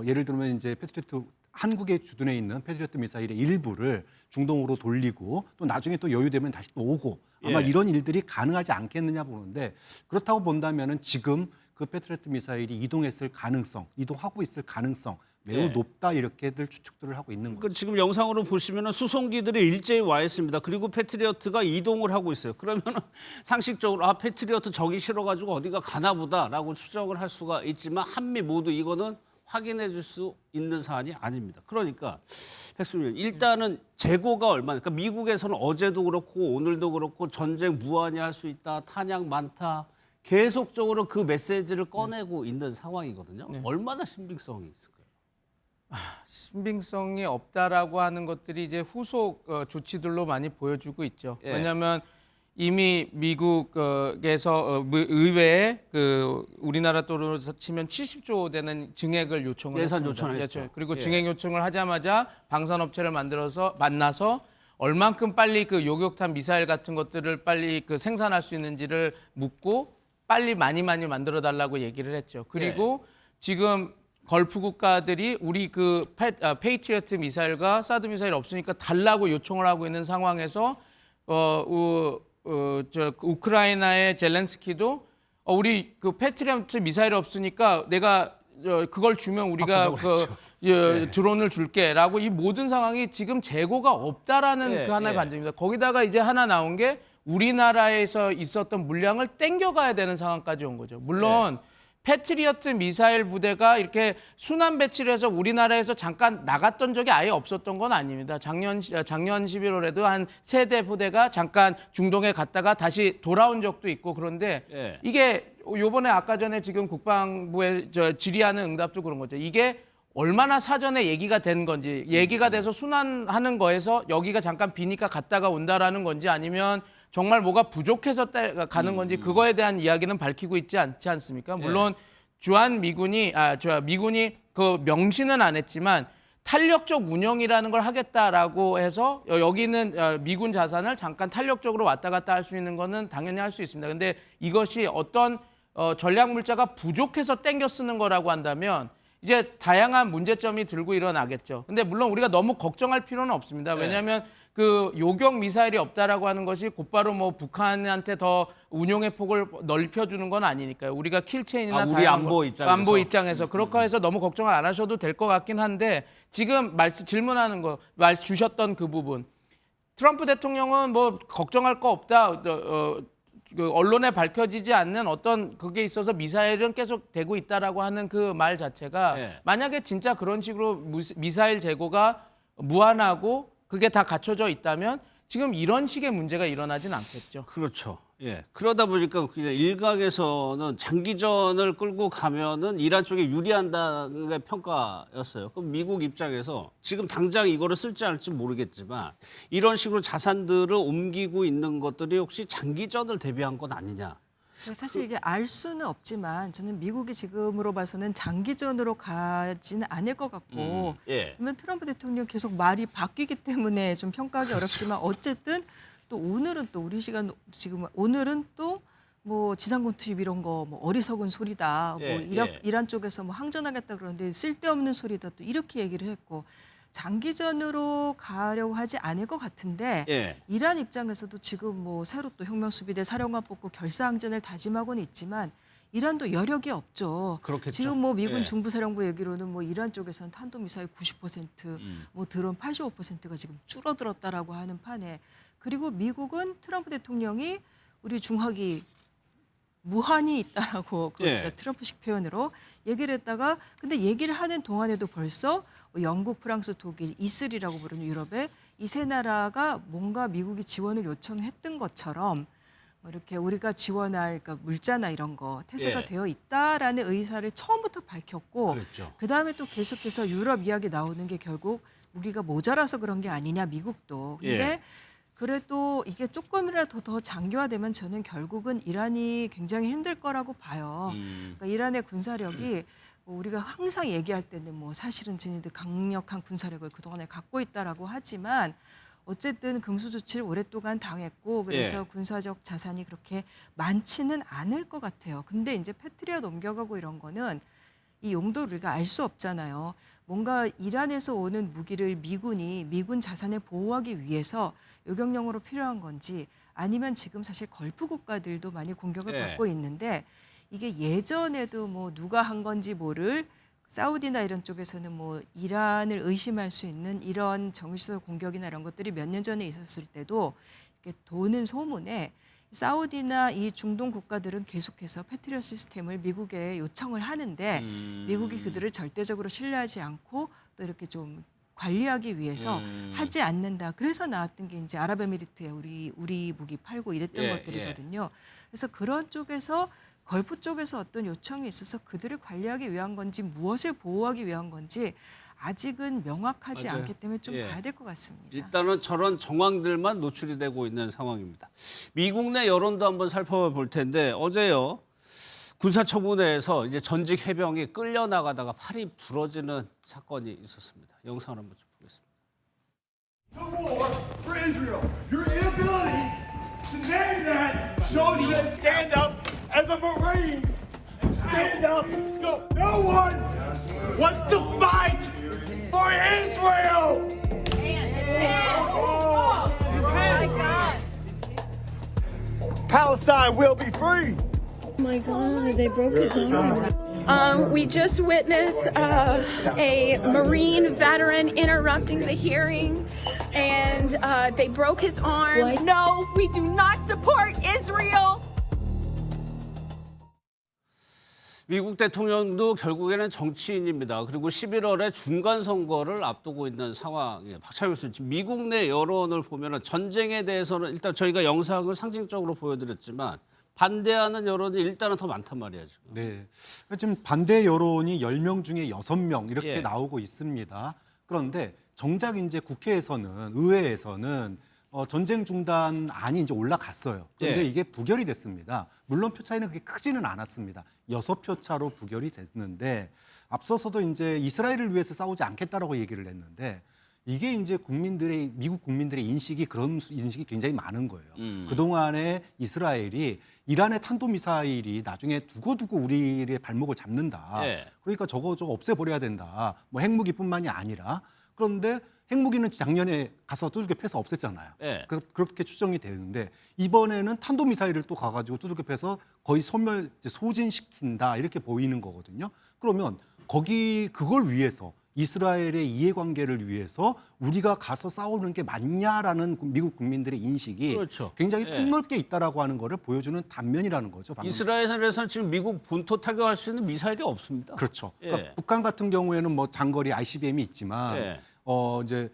예를 들면 이제 패트리어트 한국에 주둔해 있는 패트리어트 미사일의 일부를 중동으로 돌리고 또 나중에 또 여유되면 다시 또 오고 아마 예. 이런 일들이 가능하지 않겠느냐 보는데 그렇다고 본다면은 지금 그 패트리어트 미사일이 이동하고 있을 가능성 매우 예. 높다 이렇게들 추측들을 하고 있는 거죠. 그 지금 영상으로 보시면은 수송기들이 일제히 와 있습니다. 그리고 패트리어트가 이동을 하고 있어요. 그러면은 상식적으로 패트리어트 적이 실어가지고 어디가 가나 보다라고 추정을 할 수가 있지만 한미 모두 이거는 확인해 줄 수 있는 사안이 아닙니다. 그러니까 백수님 일단은 재고가 얼마나? 그러니까 미국에서는 어제도 그렇고 오늘도 그렇고 전쟁 무한히 할 수 있다, 탄약 많다. 계속적으로 그 메시지를 꺼내고 있는 상황이거든요. 얼마나 신빙성이 있을까요? 신빙성이 없다라고 하는 것들이 이제 후속 조치들로 많이 보여주고 있죠. 예. 왜냐하면 이미 미국에서 의회에 우리나라 돈으로 치면 70조 되는 증액을 요청을 예산 했습니다. 요청을 했죠. 예, 그리고 예. 증액 요청을 하자마자 방산업체를 만나서 얼만큼 빨리 그 요격탄 미사일 같은 것들을 빨리 생산할 수 있는지를 묻고 빨리 많이 만들어 달라고 얘기를 했죠. 그리고 지금 걸프 국가들이 우리 페이트리어트 미사일과 사드 미사일 없으니까 달라고 요청을 하고 있는 상황에서 우크라이나의 젤렌스키도 우리 패트리어트 미사일이 없으니까 내가 그걸 주면 우리가 드론을 줄게라고 이 모든 상황이 지금 재고가 없다라는 그 하나의 반증입니다. 거기다가 이제 하나 나온 게 우리나라에서 있었던 물량을 땡겨가야 되는 상황까지 온 거죠. 물론 패트리어트 미사일 부대가 이렇게 순환 배치를 해서 우리나라에서 잠깐 나갔던 적이 아예 없었던 건 아닙니다. 작년 11월에도 한 3대 부대가 잠깐 중동에 갔다가 다시 돌아온 적도 있고 그런데 이게 요번에 아까 전에 지금 국방부에 질의하는 응답도 그런 거죠. 이게 얼마나 사전에 얘기가 된 건지 얘기가 돼서 순환하는 거에서 여기가 잠깐 비니까 갔다가 온다라는 건지 아니면 정말 뭐가 부족해서 가는 건지 그거에 대한 이야기는 밝히고 있지 않지 않습니까? 물론 미군이 그 명시는 안 했지만 탄력적 운영이라는 걸 하겠다라고 해서 여기는 미군 자산을 잠깐 탄력적으로 왔다 갔다 할 수 있는 거는 당연히 할 수 있습니다. 근데 이것이 어떤 전략 물자가 부족해서 땡겨 쓰는 거라고 한다면 이제 다양한 문제점이 들고 일어나겠죠. 근데 물론 우리가 너무 걱정할 필요는 없습니다. 왜냐하면 그 요격 미사일이 없다라고 하는 것이 곧바로 뭐 북한한테 더 운용의 폭을 넓혀주는 건 아니니까요. 우리가 킬체인이나 우리 안보 입장에서 그렇게 해서 너무 걱정을 안 하셔도 될 것 같긴 한데 지금 질문하는 거 주셨던 그 부분 트럼프 대통령은 뭐 걱정할 거 없다. 언론에 밝혀지지 않는 어떤 그게 있어서 미사일은 계속 되고 있다라고 하는 그 말 자체가 만약에 진짜 그런 식으로 미사일 재고가 무한하고 그게 다 갖춰져 있다면 지금 이런 식의 문제가 일어나진 않겠죠. 그렇죠. 예. 그러다 보니까 그냥 일각에서는 장기전을 끌고 가면은 이란 쪽에 유리한다는 게 평가였어요. 그럼 미국 입장에서 지금 당장 이거를 쓸지 않을지 모르겠지만 이런 식으로 자산들을 옮기고 있는 것들이 혹시 장기전을 대비한 건 아니냐? 사실 이게 알 수는 없지만 저는 미국이 지금으로 봐서는 장기전으로 가지는 않을 것 같고 그러면 트럼프 대통령 계속 말이 바뀌기 때문에 좀 평가하기 어렵지만 어쨌든 또 오늘은 또 우리 시간 지금 오늘은 또 뭐 지상군 투입 이런 거 뭐 어리석은 소리다. 이란 쪽에서 뭐 항전하겠다 그러는데 쓸데없는 소리다 또 이렇게 얘기를 했고 장기전으로 가려고 하지 않을 것 같은데 이란 입장에서도 지금 뭐 새로 또 혁명수비대 사령관 뽑고 결사항전을 다짐하고는 있지만 이란도 여력이 없죠. 그렇겠죠. 지금 뭐 미군 중부사령부 얘기로는 뭐 이란 쪽에서는 탄도미사일 90%, 뭐 드론 85%가 지금 줄어들었다라고 하는 판에 그리고 미국은 트럼프 대통령이 우리 중화기 무한히 있다라고 그러니까 트럼프식 표현으로 얘기를 했다가 근데 얘기를 하는 동안에도 벌써 영국, 프랑스, 독일, 이슬이라고 부르는 유럽의 이 세 나라가 뭔가 미국이 지원을 요청했던 것처럼 뭐 이렇게 우리가 지원할 그러니까 물자나 이런 거 태세가 예. 되어 있다라는 의사를 처음부터 밝혔고 그랬죠. 그다음에 또 계속해서 유럽 이야기 나오는 게 결국 무기가 모자라서 그런 게 아니냐 미국도. 근데 예. 그래도 이게 조금이라도 더 장기화되면 저는 결국은 이란이 굉장히 힘들 거라고 봐요. 그러니까 이란의 군사력이 뭐 우리가 항상 얘기할 때는 뭐 사실은 쟤네들 강력한 군사력을 그동안에 갖고 있다라고 하지만 어쨌든 금수 조치를 오랫동안 당했고 그래서 예. 군사적 자산이 그렇게 많지는 않을 것 같아요. 근데 이제 패트리엇 옮겨가고 이런 거는 이 용도를 우리가 알 수 없잖아요. 뭔가 이란에서 오는 무기를 미군이 미군 자산을 보호하기 위해서 요격용으로 필요한 건지 아니면 지금 사실 걸프 국가들도 많이 공격을 예. 받고 있는데 이게 예전에도 뭐 누가 한 건지 모를 사우디나 이런 쪽에서는 뭐 이란을 의심할 수 있는 이런 정밀시설 공격이나 이런 것들이 몇 년 전에 있었을 때도 이렇게 도는 소문에 사우디나 이 중동 국가들은 계속해서 패트리엇 시스템을 미국에 요청을 하는데 미국이 그들을 절대적으로 신뢰하지 않고 또 이렇게 좀 관리하기 위해서 하지 않는다. 그래서 나왔던 게 이제 아랍에미리트에 우리 무기 팔고 이랬던 예, 것들이거든요. 그래서 그런 쪽에서 걸프 쪽에서 어떤 요청이 있어서 그들을 관리하기 위한 건지 무엇을 보호하기 위한 건지 아직은 명확하지 맞아요. 않기 때문에 좀 예. 봐야 될 것 같습니다. 일단은 저런 정황들만 노출이 되고 있는 상황입니다. 미국 내 여론도 한번 살펴볼 텐데 어제요 군사청문회에서 이제 전직 해병이 끌려나가다가 팔이 부러지는 사건이 있었습니다. 영상을 한번 좀 보겠습니다. The war for Israel. Your inability to name that shows you that stand up as a Marine. Stand up. Let's go. No one wants to fight for Israel. Palestine will be free. We just witnessed a Marine veteran interrupting the hearing, and they broke his arm. No, we do not support Israel. 미국 대통령도 결국에는 정치인입니다. 그리고 11월에 중간 선거를 앞두고 있는 상황이에요. 박찬일 교수님, 지금 미국 내 여론을 보면 전쟁에 대해서는 일단 저희가 영상을 상징적으로 보여드렸지만 반대하는 여론이 일단은 더 많단 말이에요. 지금. 네. 지금 반대 여론이 10명 중에 6명 이렇게 예. 나오고 있습니다. 그런데 정작 이제 국회에서는 의회에서는 전쟁 중단안이 이제 올라갔어요. 그런데 예. 이게 부결이 됐습니다. 물론 표 차이는 그렇게 크지는 않았습니다. 6표 차로 부결이 됐는데 앞서서도 이제 이스라엘을 위해서 싸우지 않겠다라고 얘기를 했는데 이게 이제 미국 국민들의 인식이 그런 인식이 굉장히 많은 거예요. 그동안에 이스라엘이 이란의 탄도미사일이 나중에 두고두고 우리의 발목을 잡는다. 예. 그러니까 저거 없애버려야 된다. 뭐 핵무기뿐만이 아니라. 그런데 핵무기는 작년에 가서 두들겨 패서 없앴잖아요. 예. 그렇게 추정이 되는데 이번에는 탄도미사일을 또 가가지고 두들겨 패서 거의 소진시킨다 이렇게 보이는 거거든요. 그러면 그걸 위해서 이스라엘의 이해관계를 위해서 우리가 가서 싸우는 게 맞냐라는 미국 국민들의 인식이 그렇죠. 굉장히 예. 폭넓게 있다라고 하는 거를 보여주는 단면이라는 거죠. 방금. 이스라엘에서는 지금 미국 본토 타격할 수 있는 미사일이 없습니다. 그렇죠. 예. 그러니까 북한 같은 경우에는 뭐 장거리 ICBM이 있지만 예. 이제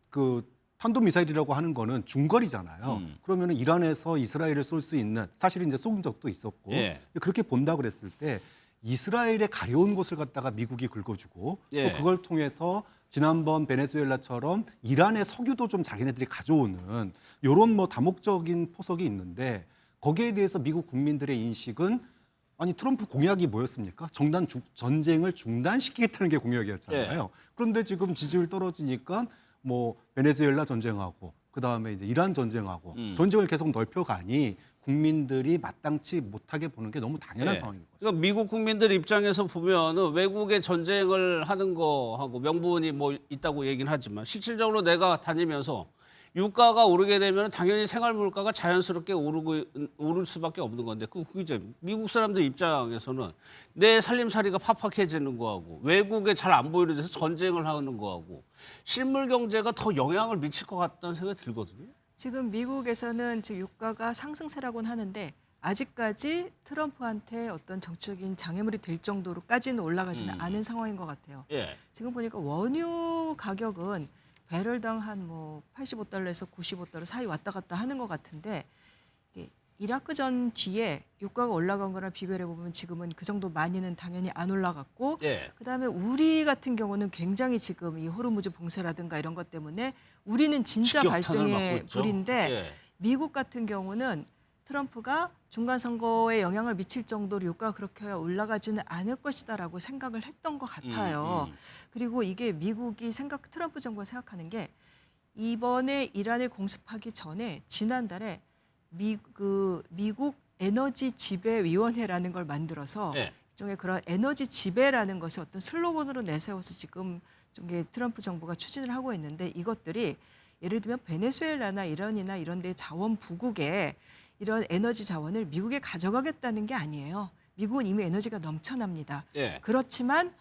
그 탄도 미사일이라고 하는 거는 중거리잖아요. 그러면은 이란에서 이스라엘을 쏠 수 있는 사실은 이제 쏜 적도 있었고 예. 그렇게 본다 그랬을 때 이스라엘에 가려운 곳을 갖다가 미국이 긁어주고 예. 또 그걸 통해서 지난번 베네수엘라처럼 이란의 석유도 좀 자기네들이 가져오는 이런 뭐 다목적인 포석이 있는데 거기에 대해서 미국 국민들의 인식은 아니 트럼프 공약이 뭐였습니까? 전쟁을 중단시키겠다는 게 공약이었잖아요. 예. 그런데 지금 지지율 떨어지니까 뭐 베네수엘라 전쟁하고 그다음에 이제 이란 전쟁하고 전쟁을 계속 넓혀가니 국민들이 마땅치 못하게 보는 게 너무 당연한 예. 상황인 거죠. 그러니까 미국 국민들 입장에서 보면은 외국에 전쟁을 하는 거하고 명분이 뭐 있다고 얘기는 하지만 실질적으로 내가 다니면서 유가가 오르게 되면 당연히 생활 물가가 자연스럽게 오를 수밖에 없는 건데 그게 이제 미국 사람들 입장에서는 내 살림살이가 팍팍해지는 거하고 외국에 잘 안 보이는 데서 전쟁을 하는 거하고 실물 경제가 더 영향을 미칠 것 같다는 생각이 들거든요. 지금 미국에서는 지금 유가가 상승세라고는 하는데 아직까지 트럼프한테 어떤 정치적인 장애물이 될 정도로까지는 올라가지는 않은 상황인 것 같아요. 예. 지금 보니까 원유 가격은 배럴당 한 뭐 85달러에서 95달러 사이 왔다 갔다 하는 것 같은데 이게 이라크 전 뒤에 유가가 올라간 거랑 비교해 보면 지금은 그 정도 많이는 당연히 안 올라갔고 예. 그다음에 우리 같은 경우는 굉장히 지금 이 호르무즈 봉쇄라든가 이런 것 때문에 우리는 진짜 직격탄을 맞고 발등의 있죠. 불인데 예. 미국 같은 경우는 트럼프가 중간 선거에 영향을 미칠 정도로 유가가 그렇게 올라가지는 않을 것이다라고 생각을 했던 것 같아요. 그리고 이게 미국이 트럼프 정부가 생각하는 게 이번에 이란을 공습하기 전에 지난달에 미국 에너지 지배위원회라는 걸 만들어서 네. 일종의 그런 에너지 지배라는 것이 어떤 슬로건으로 내세워서 지금 트럼프 정부가 추진을 하고 있는데 이것들이 예를 들면 베네수엘라나 이란이나 이런 데 자원 부국에 이런 에너지 자원을 미국에 가져가겠다는 게 아니에요. 미국은 이미 에너지가 넘쳐납니다. 예. 그렇지만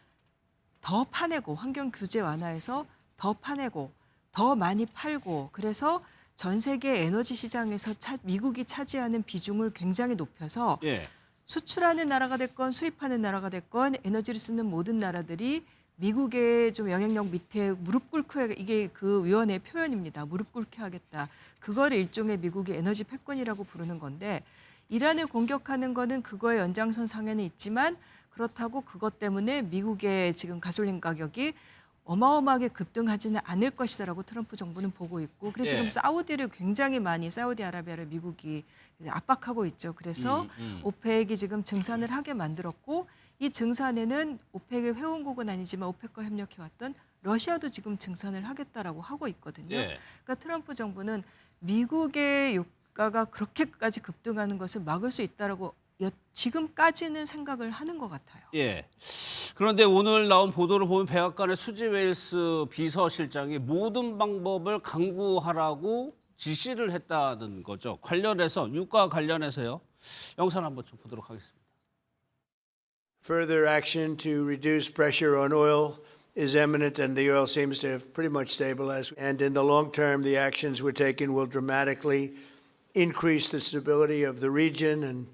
더 파내고 환경 규제 완화해서 더 파내고 더 많이 팔고 그래서 전 세계 에너지 시장에서 미국이 차지하는 비중을 굉장히 높여서 예. 수출하는 나라가 됐건 수입하는 나라가 됐건 에너지를 쓰는 모든 나라들이 미국의 좀 영향력 밑에 무릎 꿇게 이게 그 위원회의 표현입니다. 무릎 꿇게 하겠다. 그거를 일종의 미국의 에너지 패권이라고 부르는 건데 이란을 공격하는 거는 그거의 연장선 상에는 있지만 그렇다고 그것 때문에 미국의 지금 가솔린 가격이 어마어마하게 급등하지는 않을 것이다라고 트럼프 정부는 보고 있고 그래서 지금 사우디를 굉장히 많이 사우디아라비아를 미국이 이제 압박하고 있죠. 그래서 오펙이 지금 증산을 하게 만들었고 이 증산에는 오펙의 회원국은 아니지만 오펙과 협력해왔던 러시아도 지금 증산을 하겠다라고 하고 있거든요. 예. 그러니까 트럼프 정부는 미국의 유가가 그렇게까지 급등하는 것을 막을 수 있다라고 지금까지는 생각을 하는 것 같아요. 예. 그런데 오늘 나온 보도를 보면 백악관의 수지 웨일스 비서실장이 모든 방법을 강구하라고 지시를 했다는 거죠. 관련해서 유가 관련해서요. 영상 한번 좀 보도록 하겠습니다. Further action to reduce pressure on oil is imminent, and the oil seems to have pretty much stabilized. And in the long term, the actions we're taking will dramatically increase the stability of the region and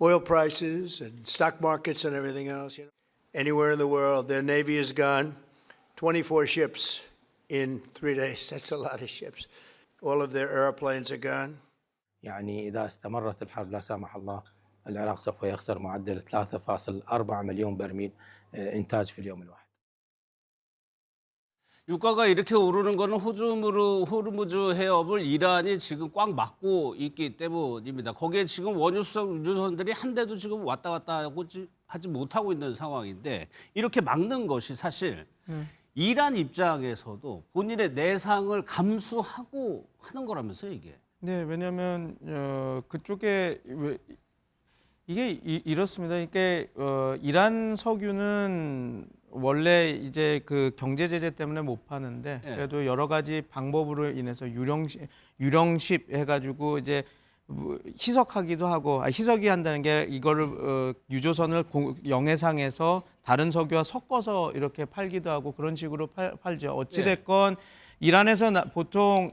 oil prices and stock markets and everything else. Anywhere in the world, their navy is gone. 24 ships in 3 days. That's a lot of ships. All of their airplanes are gone. يعني إذا استمرت الحرب لا سمح الله العراق سوف يخسر معدل 3.4 مليون برميل إنتاج في اليوم الواحد. 유가가 이렇게 오르는 거는 호르무즈 해협을 이란이 지금 꽉 막고 있기 때문입니다. 거기에 지금 원유 수송 유조선들이 한 대도 지금 왔다 갔다 하지 못하고 있는 상황인데 이렇게 막는 것이 사실 이란 입장에서도 본인의 내상을 감수하고 하는 거라면서요, 이게. 네, 왜냐하면 그쪽에 이게 이렇습니다. 이게 이란 석유는 원래 이제 그 경제 제재 때문에 못 파는데 그래도 여러 가지 방법으로 인해서 유령십 해가지고 이제 희석하기도 하고 희석이 한다는 게 이거를 유조선을 영해상에서 다른 석유와 섞어서 이렇게 팔기도 하고 그런 식으로 팔죠. 어찌 됐건 이란에서 보통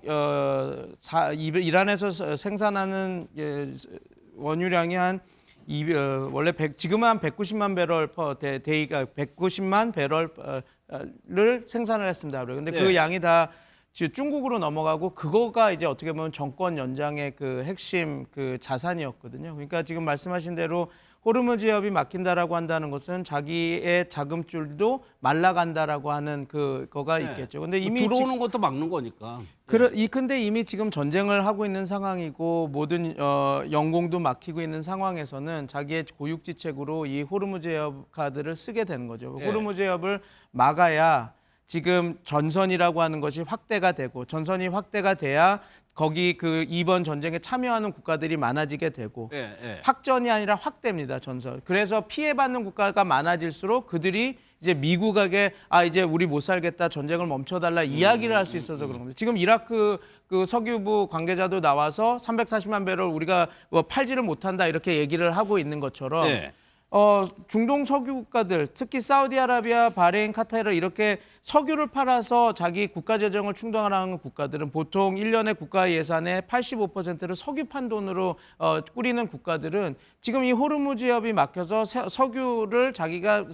이란에서 생산하는 원유량이 한 원래 지금은 한 190만 배럴 퍼 데이가 190만 배럴을 생산을 했습니다. 그런데 그 양이 다 중국으로 넘어가고 그거가 이제 어떻게 보면 정권 연장의 그 핵심 그 자산이었거든요. 그러니까 지금 말씀하신 대로 호르무즈 해협이 막힌다라고 한다는 것은 자기의 자금줄도 말라간다라고 하는 그거가 있겠죠. 근데 이미 들어오는 것도 막는 거니까. 근데 이미 지금 전쟁을 하고 있는 상황이고 모든 영공도 막히고 있는 상황에서는 자기의 고육지책으로 이 호르무즈 해협 카드를 쓰게 되는 거죠. 호르무즈 해협을 막아야 지금 전선이라고 하는 것이 확대가 되고 전선이 확대가 돼야 거기 그 이번 전쟁에 참여하는 국가들이 많아지게 되고 확전이 아니라 확대입니다, 전선. 그래서 피해받는 국가가 많아질수록 그들이 이제 미국에게 이제 우리 못 살겠다, 전쟁을 멈춰달라 이야기를 할 수 있어서 그런 겁니다. 지금 이라크 그 석유부 관계자도 나와서 340만 배럴 우리가 팔지를 못한다 이렇게 얘기를 하고 있는 것처럼 중동 석유 국가들, 특히 사우디아라비아, 바레인, 카타르 이렇게 석유를 팔아서 자기 국가 재정을 충당하는 국가들은 보통 1년의 국가 예산의 85%를 석유판 돈으로 꾸리는 국가들은 지금 이 호르무즈 해협이 막혀서 석유를 자기가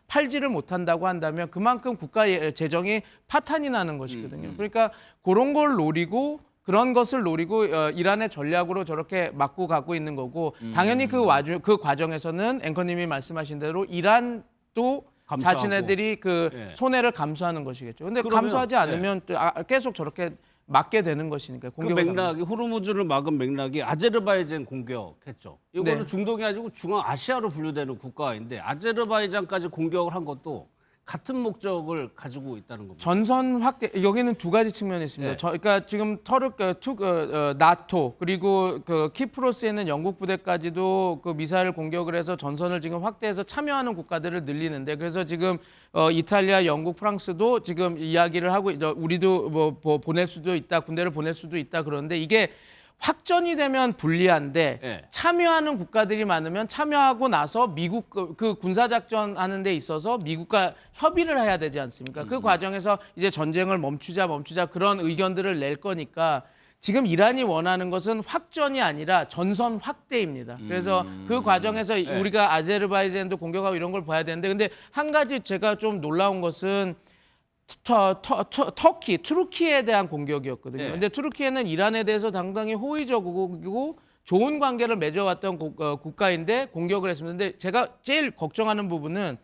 팔지를 못한다고 한다면 그만큼 국가 재정이 파탄이 나는 것이거든요. 그러니까 그런 걸 노리고 그런 것을 노리고 이란의 전략으로 저렇게 맞고 가고 있는 거고 당연히 그 과정에서는 앵커님이 말씀하신 대로 이란도 감수하고. 자신네들이 그 예. 손해를 감수하는 것이겠죠. 근데 그러면, 감수하지 않으면 또 계속 저렇게 맞게 되는 것이니까 그 공격을 맥락이 호르무즈를 막은 맥락이 아제르바이잔 공격했죠. 이거는 네. 중동이 아니고 중앙아시아로 분류되는 국가인데 아제르바이잔까지 공격을 한 것도 같은 목적을 가지고 있다는 겁니다. 전선 확대 여기는 두 가지 측면이 있습니다. 네. 그러니까 지금 나토 그리고 그 키프로스에 있는 영국 부대까지도 그 미사일 공격을 해서 전선을 지금 확대해서 참여하는 국가들을 늘리는데 그래서 지금 이탈리아, 영국, 프랑스도 지금 이야기를 하고 우리도 뭐 보낼 수도 있다, 군대를 보낼 수도 있다 그러는데 이게 확전이 되면 불리한데 예. 참여하는 국가들이 많으면 참여하고 나서 미국 그 군사작전 하는 데 있어서 미국과 협의를 해야 되지 않습니까? 그 과정에서 이제 전쟁을 멈추자 그런 의견들을 낼 거니까 지금 이란이 원하는 것은 확전이 아니라 전선 확대입니다. 그래서 그 과정에서 우리가 아제르바이잔도 공격하고 이런 걸 봐야 되는데 근데 한 가지 제가 좀 놀라운 것은 투르키에 대한 공격이었거든요. 네. 근데 투르키에는 이란에 대해서 상당히 호의적이고 좋은 관계를 맺어왔던 국가인데 공격을 했습니다. 근데 제가 제일 걱정하는 부분은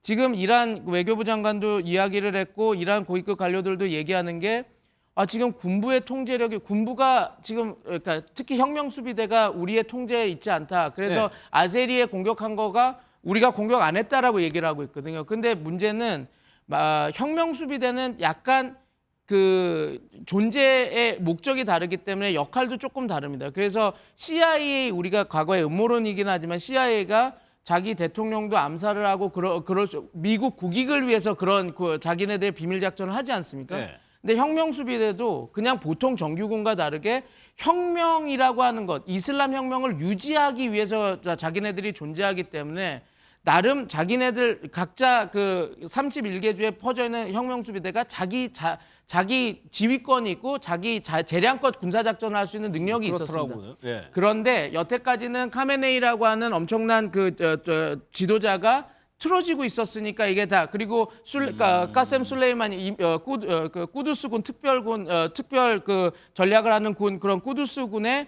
지금 이란 외교부 장관도 이야기를 했고 이란 고위급 관료들도 얘기하는 게 지금 군부의 통제력이 군부가 지금 그러니까 특히 혁명수비대가 우리의 통제에 있지 않다. 그래서 네. 아제리에 공격한 거가 우리가 공격 안 했다라고 얘기를 하고 있거든요. 근데 문제는 혁명수비대는 약간 그 존재의 목적이 다르기 때문에 역할도 조금 다릅니다. 그래서 CIA 우리가 과거에 음모론이긴 하지만 CIA가 자기 대통령도 암살을 하고 미국 국익을 위해서 그런 자기네들 비밀 작전을 하지 않습니까? 네. 근데 혁명수비대도 그냥 보통 정규군과 다르게 혁명이라고 하는 것, 이슬람 혁명을 유지하기 위해서 자기네들이 존재하기 때문에 나름 자기네들 각자 그 31개 주에 퍼져 있는 혁명수비대가 자기 지휘권이 있고 자기 재량껏 군사작전을 할 수 있는 능력이 있었습니다. 그렇더라고요. 예. 그런데 여태까지는 카메네이라고 하는 엄청난 그 지도자가 틀어지고 있었으니까 이게 다 그리고 까셈 술레이만이 꾸두스군 특별군 특별 그 전략을 하는 그런 꾸두스군의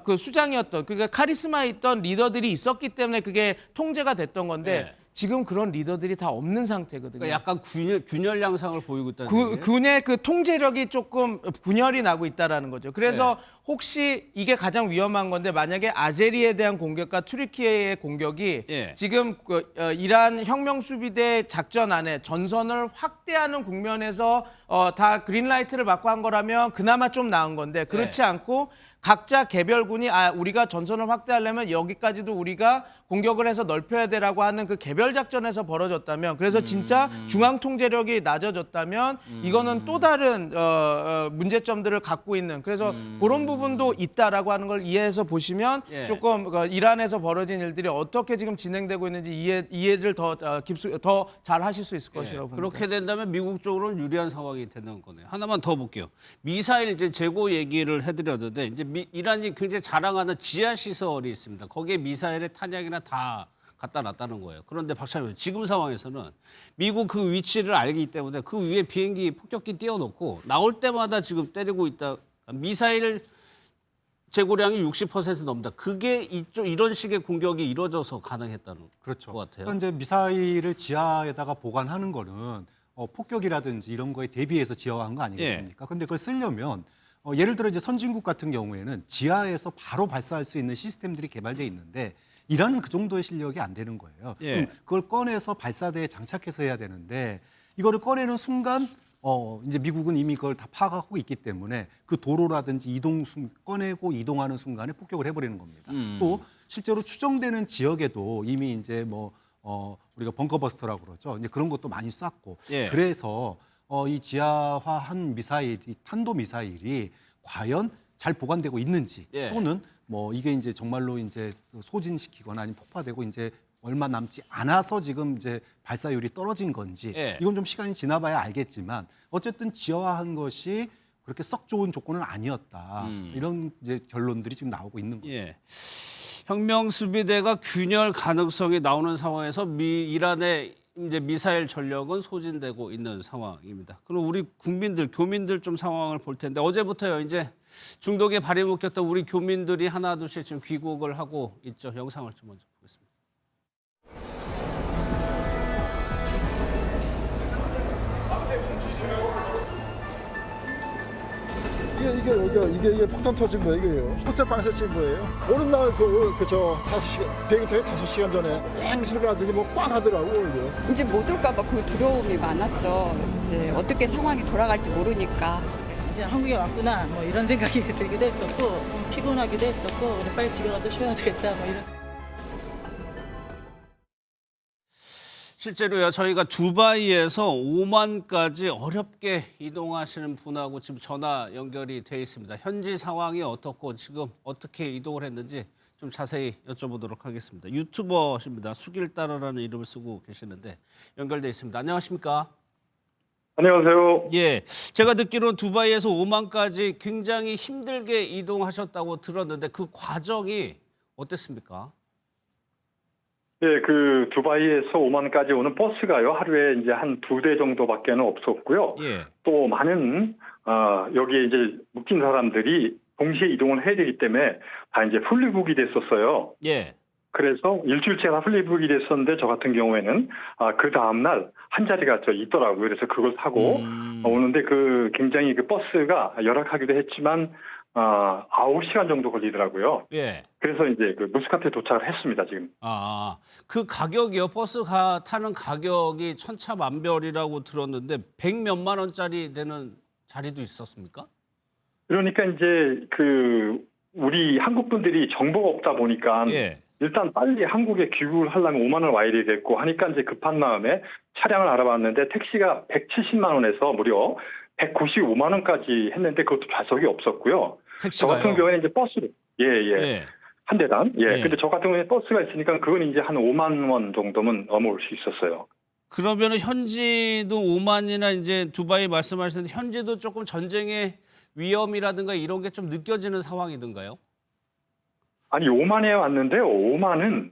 그 수장이었던 그러니까 카리스마 있던 리더들이 있었기 때문에 그게 통제가 됐던 건데 네. 지금 그런 리더들이 다 없는 상태거든요. 그러니까 약간 균열 양상을 보이고 있다는 얘기예요? 군의 그 통제력이 조금 분열이 나고 있다라는 거죠. 그래서 혹시 이게 가장 위험한 건데 만약에 아제리에 대한 공격과 튀르키예의 공격이 예. 지금 이란 혁명수비대 작전 안에 전선을 확대하는 국면에서 다 그린라이트를 받고 한 거라면 그나마 좀 나은 건데 그렇지 않고 각자 개별군이 우리가 전선을 확대하려면 여기까지도 우리가 공격을 해서 넓혀야 되라고 하는 그 개별 작전에서 벌어졌다면 그래서 진짜 중앙 통제력이 낮아졌다면 이거는 또 다른 문제점들을 갖고 있는 그래서 그런 부분도 있다라고 하는 걸 이해해서 보시면 조금 이란에서 벌어진 일들이 어떻게 지금 진행되고 있는지 이해를 더 잘 하실 수 있을 것이라고 봅니다. 그렇게 된다면 미국 쪽으로는 유리한 상황이 되는 거네요. 하나만 더 볼게요. 미사일 이제 재고 얘기를 해드렸는데 이제 이란이 굉장히 자랑하는 지하 시설이 있습니다. 거기에 미사일의 탄약이나 다 갖다 놨다는 거예요. 그런데 박찬호 지금 상황에서는 미국 그 위치를 알기 때문에 그 위에 비행기 폭격기 띄워놓고 나올 때마다 지금 때리고 있다. 미사일 재고량이 60% 넘는다. 그게 이런 식의 공격이 이루어져서 가능했다는 그렇죠. 것 같아요. 그러니까 이제 미사일을 지하에다가 보관하는 거는 폭격이라든지 이런 거에 대비해서 지어한 거 아니겠습니까? 근데 그걸 쓰려면 예를 들어 이제 선진국 같은 경우에는 지하에서 바로 발사할 수 있는 시스템들이 개발돼 있는데 이란은 그 정도의 실력이 안 되는 거예요. 그럼 그걸 꺼내서 발사대에 장착해서 해야 되는데 이거를 꺼내는 순간 이제 미국은 이미 그걸 다 파악하고 있기 때문에 그 도로라든지 꺼내고 이동하는 순간에 폭격을 해버리는 겁니다. 또 실제로 추정되는 지역에도 이미 이제 우리가 벙커버스터라고 그러죠. 이제 그런 것도 많이 쐈고 그래서 이 지하화한 미사일, 이 탄도 미사일이 과연 잘 보관되고 있는지 또는 이게 이제 정말로 이제 소진시키거나 아니면 폭파되고 이제 얼마 남지 않아서 지금 이제 발사율이 떨어진 건지 이건 좀 시간이 지나봐야 알겠지만 어쨌든 지하화한 것이 그렇게 썩 좋은 조건은 아니었다. 이런 이제 결론들이 지금 나오고 있는 거예요. 혁명수비대가 균열 가능성이 나오는 상황에서 이란의 이제 미사일 전력은 소진되고 있는 상황입니다. 그럼 우리 국민들, 교민들 좀 상황을 볼 텐데 어제부터요 이제 중독에 발이 묶였던 우리 교민들이 하나둘씩 지금 귀국을 하고 있죠. 영상을 좀 먼저 보겠습니다. 이게 폭탄 터진 거예요, 이거예요. 호텔방에서 찍은 거예요. 오는 날 비행기 타기 5시간 전에 앵 소리가 들리고 뭐꽝 하더라고, 오늘요. 이제 못 올까봐 그 두려움이 많았죠. 이제 어떻게 상황이 돌아갈지 모르니까. 이제 한국에 왔구나, 뭐 이런 생각이 들기도 했었고, 피곤하기도 했었고, 그래 빨리 집에 가서 쉬어야 되겠다, 뭐 이런. 실제로요, 저희가 두바이에서 오만까지 어렵게 이동하시는 분하고 지금 전화 연결이 돼 있습니다. 현지 상황이 어떻고 지금 어떻게 이동을 했는지 좀 자세히 여쭤보도록 하겠습니다. 유튜버십니다. 수길따라라는 이름을 쓰고 계시는데 연결돼 있습니다. 안녕하십니까? 안녕하세요. 예, 제가 듣기로는 두바이에서 오만까지 굉장히 힘들게 이동하셨다고 들었는데 그 과정이 어땠습니까? 예, 그 두바이에서 오만까지 오는 버스가요 하루에 이제 한 2대 정도밖에는 없었고요. 예. 또 많은 여기에 이제 묶인 사람들이 동시에 이동을 해야 되기 때문에 다 이제 풀리북이 됐었어요. 예. 그래서 일주일째 다 풀리북이 됐었는데 저 같은 경우에는 그 다음 날 한 자리가 있더라고요. 그래서 그걸 타고 오는데 그 굉장히 그 버스가 열악하기도 했지만 9시간 정도 걸리더라고요. 예. 그래서 이제 그 무스카트에 도착을 했습니다, 지금. 그 가격이요. 버스가 타는 가격이 천차만별이라고 들었는데 100몇만 원짜리 되는 자리도 있었습니까? 그러니까 이제 그 우리 한국 분들이 정보가 없다 보니까 예. 일단 빨리 한국에 귀국을 하려면 5만 원 와야 되겠고 하니까 이제 급한 마음에 차량을 알아봤는데 택시가 170만 원에서 무려 195만 원까지 했는데 그것도 좌석이 없었고요. 택시가요? 저 같은 경우에는 이제 버스로 예. 한 대당. 예. 근데 저 같은 경우에 버스가 있으니까 그건 이제 한 5만 원 정도면 넘어올 수 있었어요. 그러면은 현지도 오만이나 이제 두바이 말씀하셨는데 현지도 조금 전쟁의 위험이라든가 이런 게 좀 느껴지는 상황이던가요? 아니 오만에 왔는데요. 오만은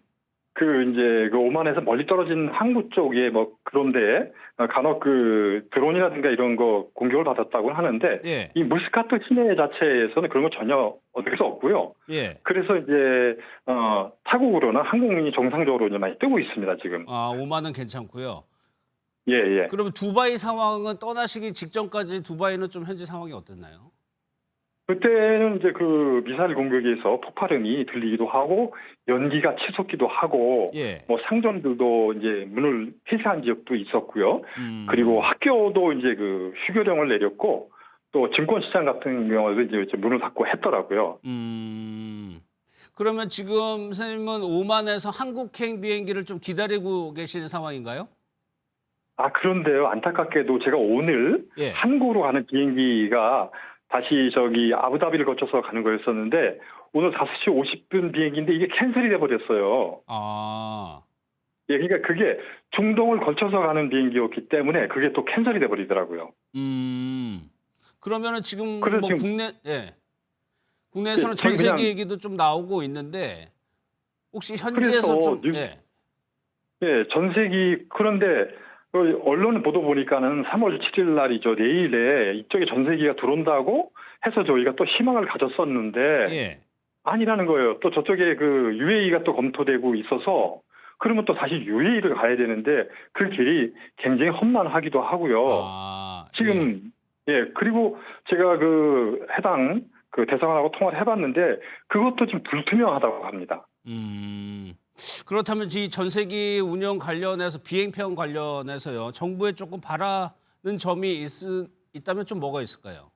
그 오만에서 멀리 떨어진 항구 쪽에 뭐 그런데 간혹 그 드론이라든가 이런 거 공격을 받았다고 하는데 예. 이 무스카트 시내 자체에서는 그런 거 전혀 어디서 없고요. 예. 그래서 이제 타국으로는 항공이 정상적으로 이제 많이 뜨고 있습니다 지금. 오만은 괜찮고요. 예. 그러면 두바이 상황은 떠나시기 직전까지 두바이는 좀 현지 상황이 어땠나요? 그때는 이제 그 미사일 공격에서 폭발음이 들리기도 하고 연기가 치솟기도 하고 예. 뭐 상점들도 이제 문을 폐쇄한 지역도 있었고요. 그리고 학교도 이제 그 휴교령을 내렸고 또 증권시장 같은 경우도 이제 문을 닫고 했더라고요. 그러면 지금 선생님은 오만에서 한국행 비행기를 좀 기다리고 계시는 상황인가요? 그런데요. 안타깝게도 제가 오늘 예. 한국으로 가는 비행기가 다시 아부다비를 거쳐서 가는 거였었는데 오늘 5시 50분 비행기인데 이게 캔슬이 돼 버렸어요. 예, 그러니까 그게 중동을 거쳐서 가는 비행기였기 때문에 그게 또 캔슬이 돼 버리더라고요. 그러면은 지금 그래서 뭐 지금- 국내에서는 예, 전세기 그냥- 얘기도 좀 나오고 있는데 혹시 현지에서 그래서 좀 예, 전세기 그런데 언론 보도 보니까는 3월 7일 날이죠. 내일에 이쪽에 전세기가 들어온다고 해서 저희가 또 희망을 가졌었는데 예. 아니라는 거예요. 또 저쪽에 그 UAE가 또 검토되고 있어서 그러면 또 다시 UAE를 가야 되는데 그 길이 굉장히 험난하기도 하고요. 지금 그리고 제가 그 해당 그 대사관하고 통화를 해봤는데 그것도 좀 불투명하다고 합니다. 그렇다면 이 전세기 운영 관련해서 비행편 관련해서요. 정부에 조금 바라는 점이 있다면 좀 뭐가 있을까요?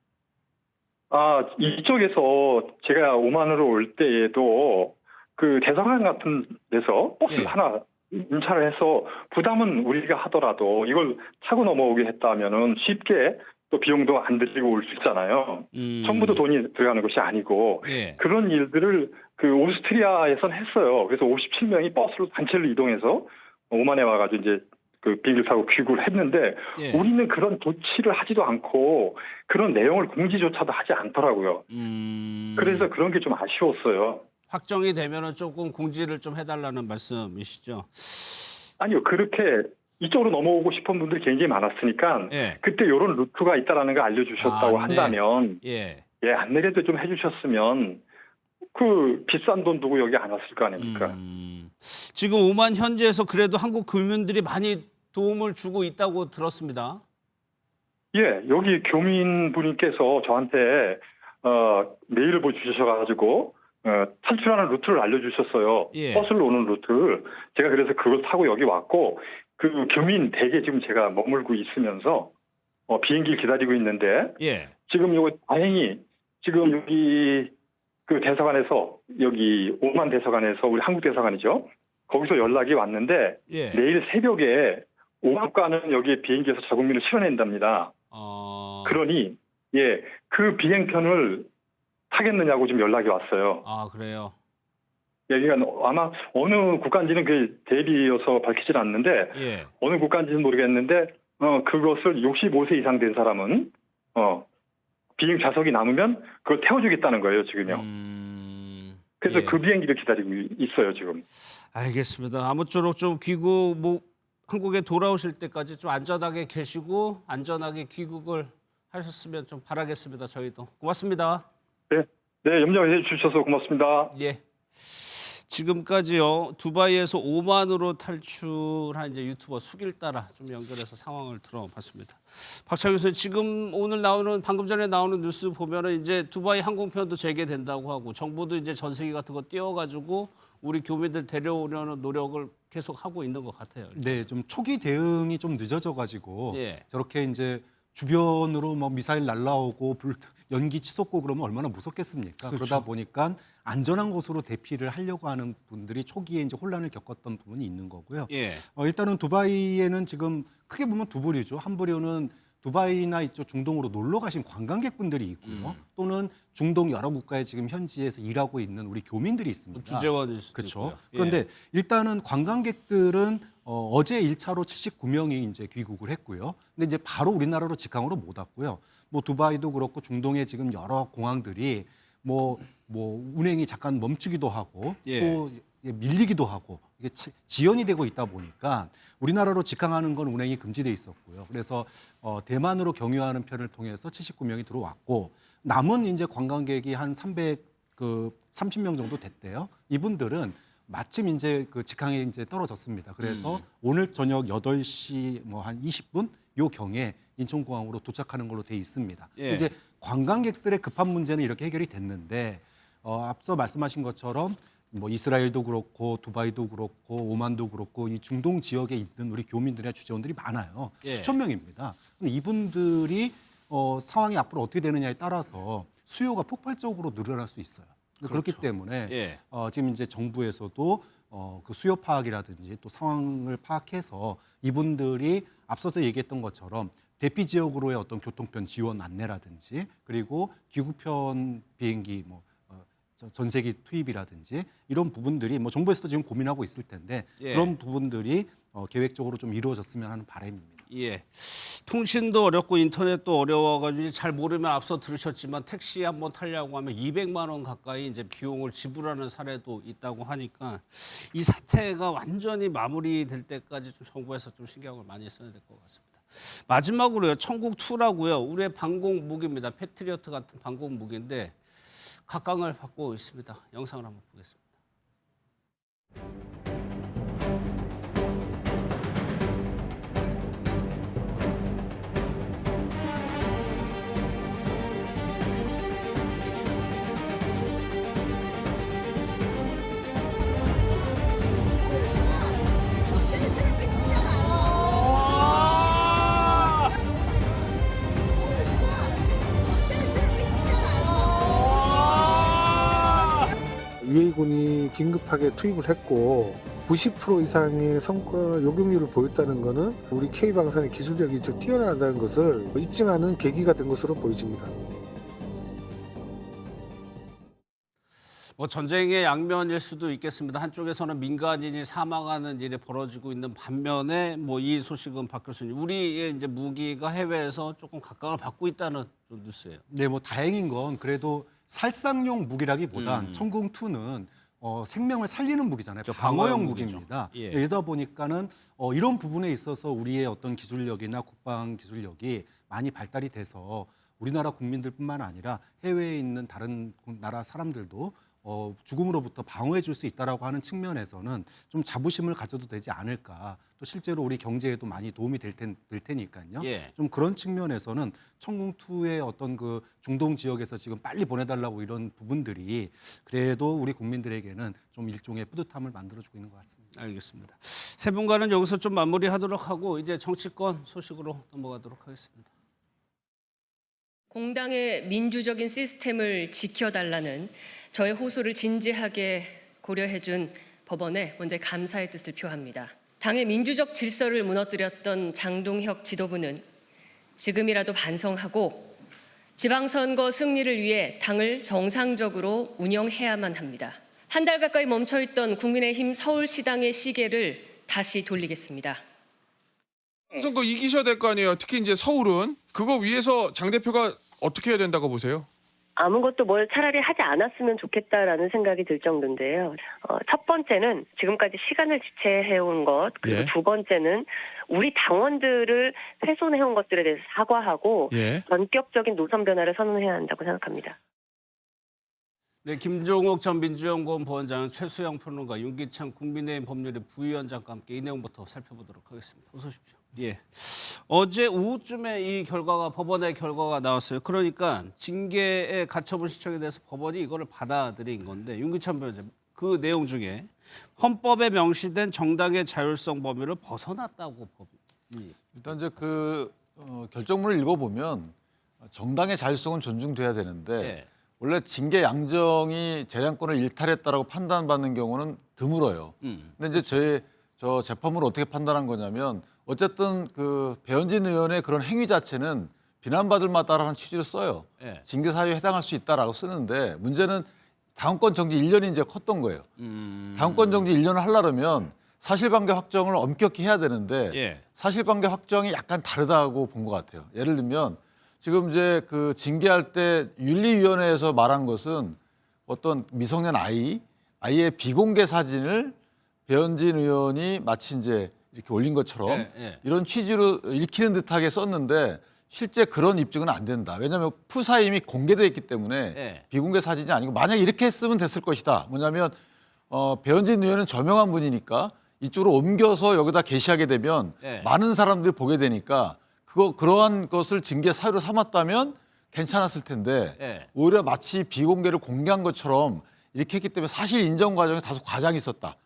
이쪽에서 제가 오만으로 올 때에도 그 대사관 같은 데서 버스 하나 임차를 해서 부담은 우리가 하더라도 이걸 차고 넘어오게 했다면은 쉽게 또 비용도 안 들이고 올 수 있잖아요. 정부도 돈이 들어가는 것이 아니고 그런 일들을 그 오스트리아에선 했어요. 그래서 57명이 버스로 단체로 이동해서 오만에 와가지고 이제 그 비행기를 타고 귀국을 했는데 우리는 그런 조치를 하지도 않고 그런 내용을 공지조차도 하지 않더라고요. 그래서 그런 게 좀 아쉬웠어요. 확정이 되면은 조금 공지를 좀 해달라는 말씀이시죠? 아니요, 그렇게 이쪽으로 넘어오고 싶은 분들이 굉장히 많았으니까 예. 그때 이런 루트가 있다라는 걸 알려주셨다고 아, 네. 한다면 예. 예, 안내라도 좀 해주셨으면 그 비싼 돈 두고 여기 안 왔을 거 아닙니까? 지금 오만 현지에서 그래도 한국 교민들이 많이 도움을 주고 있다고 들었습니다. 예, 여기 교민분께서 저한테 메일을 보여주셔가지고 탈출하는 루트를 알려주셨어요. 예. 버스로 오는 루트를. 제가 그래서 그걸 타고 여기 왔고 그 교민 댁에 지금 제가 머물고 있으면서 비행기를 기다리고 있는데 예. 지금 요거 다행히 지금 여기 그 대사관에서 여기 오만 대사관에서 우리 한국 대사관이죠. 거기서 연락이 왔는데 예. 내일 새벽에 오만과는 여기 비행기에서 자국민을 실어낸답니다. 그러니 예, 그 비행편을 타겠느냐고 지금 연락이 왔어요. 아, 그래요. 예, 그러니까 아마 어느 국가인지는 그 대비여서 밝히질 않는데 예. 어느 국가인지는 모르겠는데 그것을 65세 이상 된 사람은 비행 좌석이 남으면 그걸 태워주겠다는 거예요 지금요. 그래서 예. 그 비행기를 기다리고 있어요 지금. 알겠습니다. 아무쪼록 좀 귀국 한국에 돌아오실 때까지 좀 안전하게 계시고 안전하게 귀국을 하셨으면 좀 바라겠습니다. 저희도 고맙습니다. 네, 염려해 주셔서 고맙습니다. 예. 지금까지요 두바이에서 오만으로 탈출한 이제 유튜버 수길 따라 좀 연결해서 상황을 들어봤습니다. 박찬규 선생 지금 오늘 방금 전에 나오는 뉴스 보면은 이제 두바이 항공편도 재개된다고 하고 정부도 이제 전세기 같은 거 띄워가지고 우리 교민들 데려오려는 노력을 계속 하고 있는 것 같아요. 네, 좀 초기 대응이 좀 늦어져가지고 예. 저렇게 이제 주변으로 뭐 미사일 날라오고 연기 치솟고 그러면 얼마나 무섭겠습니까? 그렇죠. 그러다 보니까 안전한 곳으로 대피를 하려고 하는 분들이 초기에 이제 혼란을 겪었던 부분이 있는 거고요. 예. 일단은 두바이에는 지금 크게 보면 두 부류죠. 한 부류는 두바이나 이쪽 중동으로 놀러 가신 관광객분들이 있고요. 또는 중동 여러 국가에 지금 현지에서 일하고 있는 우리 교민들이 있습니다. 주재원일 수도 그렇죠. 있고요. 예. 그런데 일단은 관광객들은 어제 1차로 79명이 이제 귀국을 했고요. 근데 이제 바로 우리나라로 직항으로 못 왔고요. 뭐 두바이도 그렇고 중동에 지금 여러 공항들이 뭐 운행이 잠깐 멈추기도 하고 예. 또 밀리기도 하고 이게 지연이 되고 있다 보니까 우리나라로 직항하는 건 운행이 금지돼 있었고요. 그래서 대만으로 경유하는 편을 통해서 79명이 들어왔고 남은 이제 관광객이 한 30명 정도 됐대요. 이분들은 마침 이제 그 직항에 이제 떨어졌습니다. 그래서 오늘 저녁 8시 뭐 한 20분 요 경에 인천공항으로 도착하는 걸로 돼 있습니다. 예. 이제 관광객들의 급한 문제는 이렇게 해결이 됐는데 앞서 말씀하신 것처럼 뭐 이스라엘도 그렇고 두바이도 그렇고 오만도 그렇고 이 중동 지역에 있는 우리 교민들이나 주재원들이 많아요. 예. 수천 명입니다. 그럼 이분들이 상황이 앞으로 어떻게 되느냐에 따라서 수요가 폭발적으로 늘어날 수 있어요. 그렇기 때문에 예. 지금 이제 정부에서도 그 수요 파악이라든지 또 상황을 파악해서 이분들이 앞서서 얘기했던 것처럼 대피 지역으로의 어떤 교통편 지원 안내라든지 그리고 귀국편 비행기 전세기 투입이라든지 이런 부분들이 뭐 정부에서도 지금 고민하고 있을 텐데 예. 그런 부분들이 계획적으로 좀 이루어졌으면 하는 바람입니다. 예. 통신도 어렵고 인터넷도 어려워가지고 잘 모르면 앞서 들으셨지만 택시 한번 타려고 하면 200만 원 가까이 이제 비용을 지불하는 사례도 있다고 하니까 이 사태가 완전히 마무리될 때까지 좀 정부에서 좀 신경을 많이 써야 될 것 같습니다. 마지막으로요, 천국2라고요. 우리의 방공 무기입니다. 패트리어트 같은 방공 무기인데 각광을 받고 있습니다. 영상을 한번 보겠습니다. UA군이 긴급하게 투입을 했고 90% 이상의 성과 요격률을 보였다는 것은 우리 K방산의 기술력이 좀 뛰어나다는 것을 입증하는 계기가 된 것으로 보여집니다. 뭐 전쟁의 양면일 수도 있겠습니다. 한쪽에서는 민간인이 사망하는 일이 벌어지고 있는 반면에 뭐 이 소식은 박 교수님, 우리의 이제 무기가 해외에서 조금 각광을 받고 있다는 좀 뉴스예요. 네, 뭐 다행인 건 그래도 살상용 무기라기보단 천궁2는 생명을 살리는 무기잖아요. 그렇죠. 방어용 방어용 무기죠. 무기입니다. 예. 이러다 보니까는 이런 부분에 있어서 우리의 어떤 기술력이나 국방 기술력이 많이 발달이 돼서 우리나라 국민들뿐만 아니라 해외에 있는 다른 나라 사람들도 죽음으로부터 방어해 줄 수 있다라고 하는 측면에서는 좀 자부심을 가져도 되지 않을까. 또 실제로 우리 경제에도 많이 도움이 될 테니까요. 예. 좀 그런 측면에서는 천궁2의 어떤 그 중동 지역에서 지금 빨리 보내달라고 이런 부분들이 그래도 우리 국민들에게는 좀 일종의 뿌듯함을 만들어주고 있는 것 같습니다. 알겠습니다. 세 분과는 여기서 좀 마무리하도록 하고 이제 정치권 소식으로 넘어가도록 하겠습니다. 공당의 민주적인 시스템을 지켜달라는 저의 호소를 진지하게 고려해준 법원에 먼저 감사의 뜻을 표합니다. 당의 민주적 질서를 무너뜨렸던 장동혁 지도부는 지금이라도 반성하고 지방선거 승리를 위해 당을 정상적으로 운영해야만 합니다. 한 달 가까이 멈춰있던 국민의힘 서울시당의 시계를 다시 돌리겠습니다. 선거 이기셔야 될 거 아니에요. 특히 이제 서울은 그거 위해서 장 대표가 어떻게 해야 된다고 보세요? 아무것도 뭘 차라리 하지 않았으면 좋겠다라는 생각이 들 정도인데요. 첫 번째는 지금까지 시간을 지체해온 것, 그리고 예. 두 번째는 우리 당원들을 훼손해온 것들에 대해서 사과하고 예. 전격적인 노선 변화를 선언해야 한다고 생각합니다. 네, 김종욱 전 민주연구원 부원장, 최수영 평론가, 윤기찬 국민의힘 법률위 부위원장과 함께 이 내용부터 살펴보도록 하겠습니다. 어서 오십시오. 예. 어제 오후쯤에 이 결과가 법원의 결과가 나왔어요. 그러니까 징계의 가처분 신청에 대해서 법원이 이거를 받아들인 건데 윤기찬 부위원장 그 내용 중에 헌법에 명시된 정당의 자율성 범위를 벗어났다고 법이. 일단 이제 그 결정문을 읽어보면 정당의 자율성은 존중돼야 되는데 예. 원래 징계 양정이 재량권을 일탈했다라고 판단받는 경우는 드물어요. 근데 이제 저 재판부를 어떻게 판단한 거냐면 어쨌든 그 배현진 의원의 그런 행위 자체는 비난받을 만하다라는 취지로 써요. 예. 징계 사유에 해당할 수 있다라고 쓰는데 문제는 당원권 정지 1년이 이제 컸던 거예요. 당원권 정지 1년을 하려면 사실관계 확정을 엄격히 해야 되는데 예. 사실관계 확정이 약간 다르다고 본 것 같아요. 예를 들면 지금 이제 그 징계할 때 윤리위원회에서 말한 것은 어떤 미성년 아이의 비공개 사진을 배현진 의원이 마치 이제 이렇게 올린 것처럼 이런 취지로 읽히는 듯하게 썼는데 실제 그런 입증은 안 된다. 왜냐하면 푸사에 이미 공개되어 있기 때문에 비공개 사진이 아니고 만약에 이렇게 했으면 됐을 것이다. 뭐냐면 배현진 의원은 저명한 분이니까 이쪽으로 옮겨서 여기다 게시하게 되면 많은 사람들이 보게 되니까 그러한 것을 징계 사유로 삼았다면 괜찮았을 텐데 오히려 마치 비공개를 공개한 것처럼 이렇게 했기 때문에 사실 인정 과정에 다소 과장이 있었다.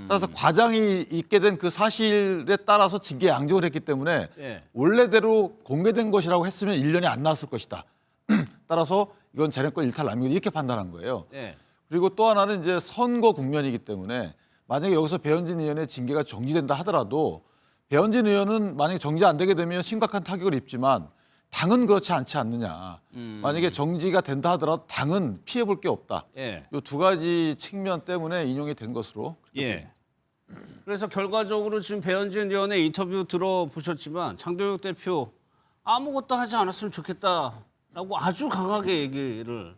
따라서 과장이 있게 된 그 사실에 따라서 징계 양정을 했기 때문에 원래대로 공개된 것이라고 했으면 1년이 안 나왔을 것이다. 따라서 이건 재량권 일탈 남용이다 이렇게 판단한 거예요. 그리고 또 하나는 이제 선거 국면이기 때문에 만약에 여기서 배현진 의원의 징계가 정지된다 하더라도 배현진 의원은 만약에 정지 안 되게 되면 심각한 타격을 입지만 당은 그렇지 않지 않느냐. 만약에 정지가 된다 하더라도 당은 피해볼 게 없다. 이 두 가지 측면 때문에 인용이 된 것으로. 예. 그래서 결과적으로 지금 배현진 의원의 인터뷰 들어보셨지만 장동혁 대표 아무것도 하지 않았으면 좋겠다라고 아주 강하게 얘기를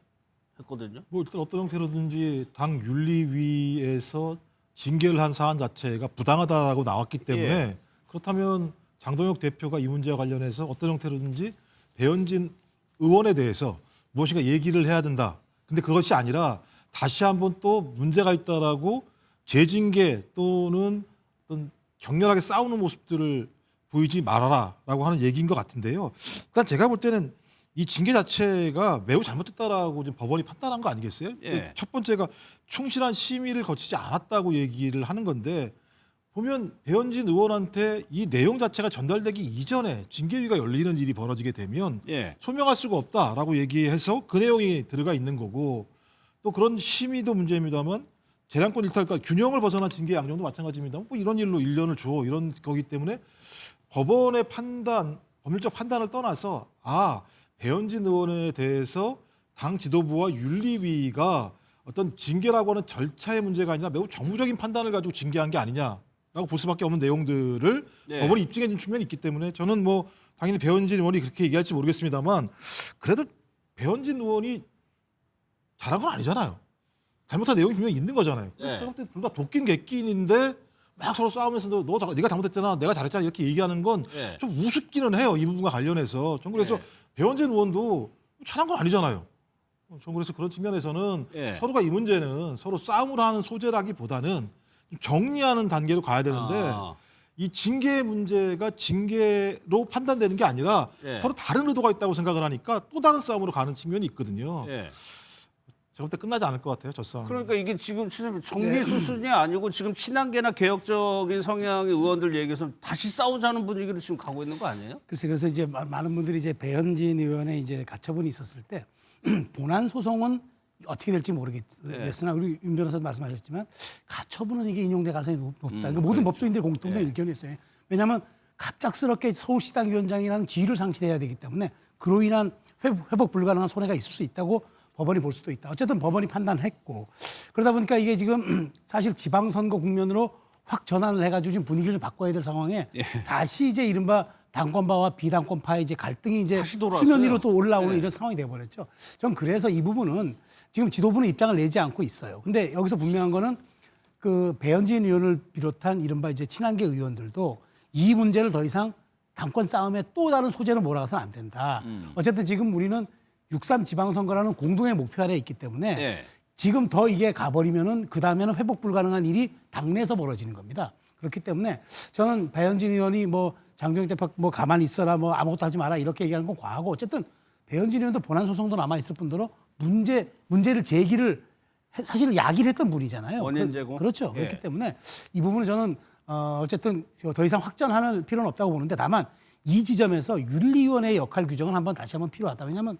했거든요. 뭐 일단 어떤 형태로든지 당 윤리위에서 징계를 한 사안 자체가 부당하다고 나왔기 때문에 그렇다면 장동혁 대표가 이 문제와 관련해서 어떤 형태로든지 배현진 의원에 대해서 무엇인가 얘기를 해야 된다. 근데 그것이 아니라 다시 한번 또 문제가 있다라고 재징계 또는 어떤 격렬하게 싸우는 모습들을 보이지 말아라라고 하는 얘기인 것 같은데요. 일단 제가 볼 때는 이 징계 자체가 매우 잘못됐다라고 지금 법원이 판단한 거 아니겠어요? 첫 번째가 충실한 심의를 거치지 않았다고 얘기를 하는 건데 보면 배현진 의원한테 이 내용 자체가 전달되기 이전에 징계위가 열리는 일이 벌어지게 되면 소명할 수가 없다라고 얘기해서 그 내용이 들어가 있는 거고 또 그런 심의도 문제입니다만 재량권 일탈과 균형을 벗어난 징계 양정도 마찬가지입니다. 뭐 이런 일로 1년을 줘 이런 거기 때문에 법원의 판단, 법률적 판단을 떠나서 배현진 의원에 대해서 당 지도부와 윤리위가 어떤 징계라고 하는 절차의 문제가 아니라 매우 정무적인 판단을 가지고 징계한 게 아니냐라고 볼 수밖에 없는 내용들을 법원이 입증해 준 측면이 있기 때문에 저는 뭐 당연히 배현진 의원이 그렇게 얘기할지 모르겠습니다만 그래도 배현진 의원이 잘한 건 아니잖아요. 잘못한 내용이 분명히 있는 거잖아요. 네. 제가 볼 때 둘 다 도끼는 개끼인데 막 서로 싸우면서 네가 잘못했잖아, 내가 잘했잖아 이렇게 얘기하는 건 좀 네. 우습기는 해요. 이 부분과 관련해서. 전 그래서 배현진 의원도 잘한 건 아니잖아요. 전 그래서 그런 측면에서는 네. 서로가 이 문제는 서로 싸움을 하는 소재라기보다는 좀 정리하는 단계로 가야 되는데 이 징계 문제가 징계로 판단되는 게 아니라 예. 서로 다른 의도가 있다고 생각을 하니까 또 다른 싸움으로 가는 측면이 있거든요. 예. 제가 볼 때 끝나지 않을 것 같아요, 저 싸움. 그러니까 이게 지금 정리 수순이 아니고 지금 친한계나 개혁적인 성향의 의원들 얘기해서 다시 싸우자는 분위기로 지금 가고 있는 거 아니에요? 그래서 이제 많은 분들이 이제 배현진 의원의 이제 가처분이 있었을 때 본안 소송은 어떻게 될지 모르겠으나 우리 윤 변호사도 말씀하셨지만 가처분은 이게 인용될 가능성이 높다. 그러니까 모든 법조인들이 공통된 의견이었어요. 왜냐하면 갑작스럽게 서울시당 위원장이라는 지위를 상실해야 되기 때문에 그로 인한 회복 불가능한 손해가 있을 수 있다고 법원이 볼 수도 있다. 어쨌든 법원이 판단했고 그러다 보니까 이게 지금 사실 지방선거 국면으로 확 전환을 해가지고 지금 분위기를 좀 바꿔야 될 상황에 다시 이제 이른바 당권파와 비당권파의 이제 갈등이 이제 수면 위로 또 올라오는 이런 상황이 돼버렸죠. 전 그래서 이 부분은 지금 지도부는 입장을 내지 않고 있어요. 근데 여기서 분명한 거는 그 배현진 의원을 비롯한 이른바 이제 친한계 의원들도 이 문제를 더 이상 당권 싸움에 또 다른 소재로 몰아가서는 안 된다. 어쨌든 지금 우리는 6.3 지방선거라는 공동의 목표 아래에 있기 때문에 지금 더 이게 가버리면은 그 다음에는 회복 불가능한 일이 당내에서 벌어지는 겁니다. 그렇기 때문에 저는 배현진 의원이 뭐 장동혁 대표 뭐 가만히 있어라 뭐 아무것도 하지 마라 이렇게 얘기하는 건 과하고 어쨌든 배현진 의원도 본안 소송도 남아 있을 뿐더러 문제를 제기를 사실 야기를 했던 분이잖아요. 원인 제공. 그렇죠. 그렇기 때문에 이 부분은 저는 어쨌든 더 이상 확전할 필요는 없다고 보는데 다만 이 지점에서 윤리위원회의 역할 규정은 다시 한번 필요하다. 왜냐하면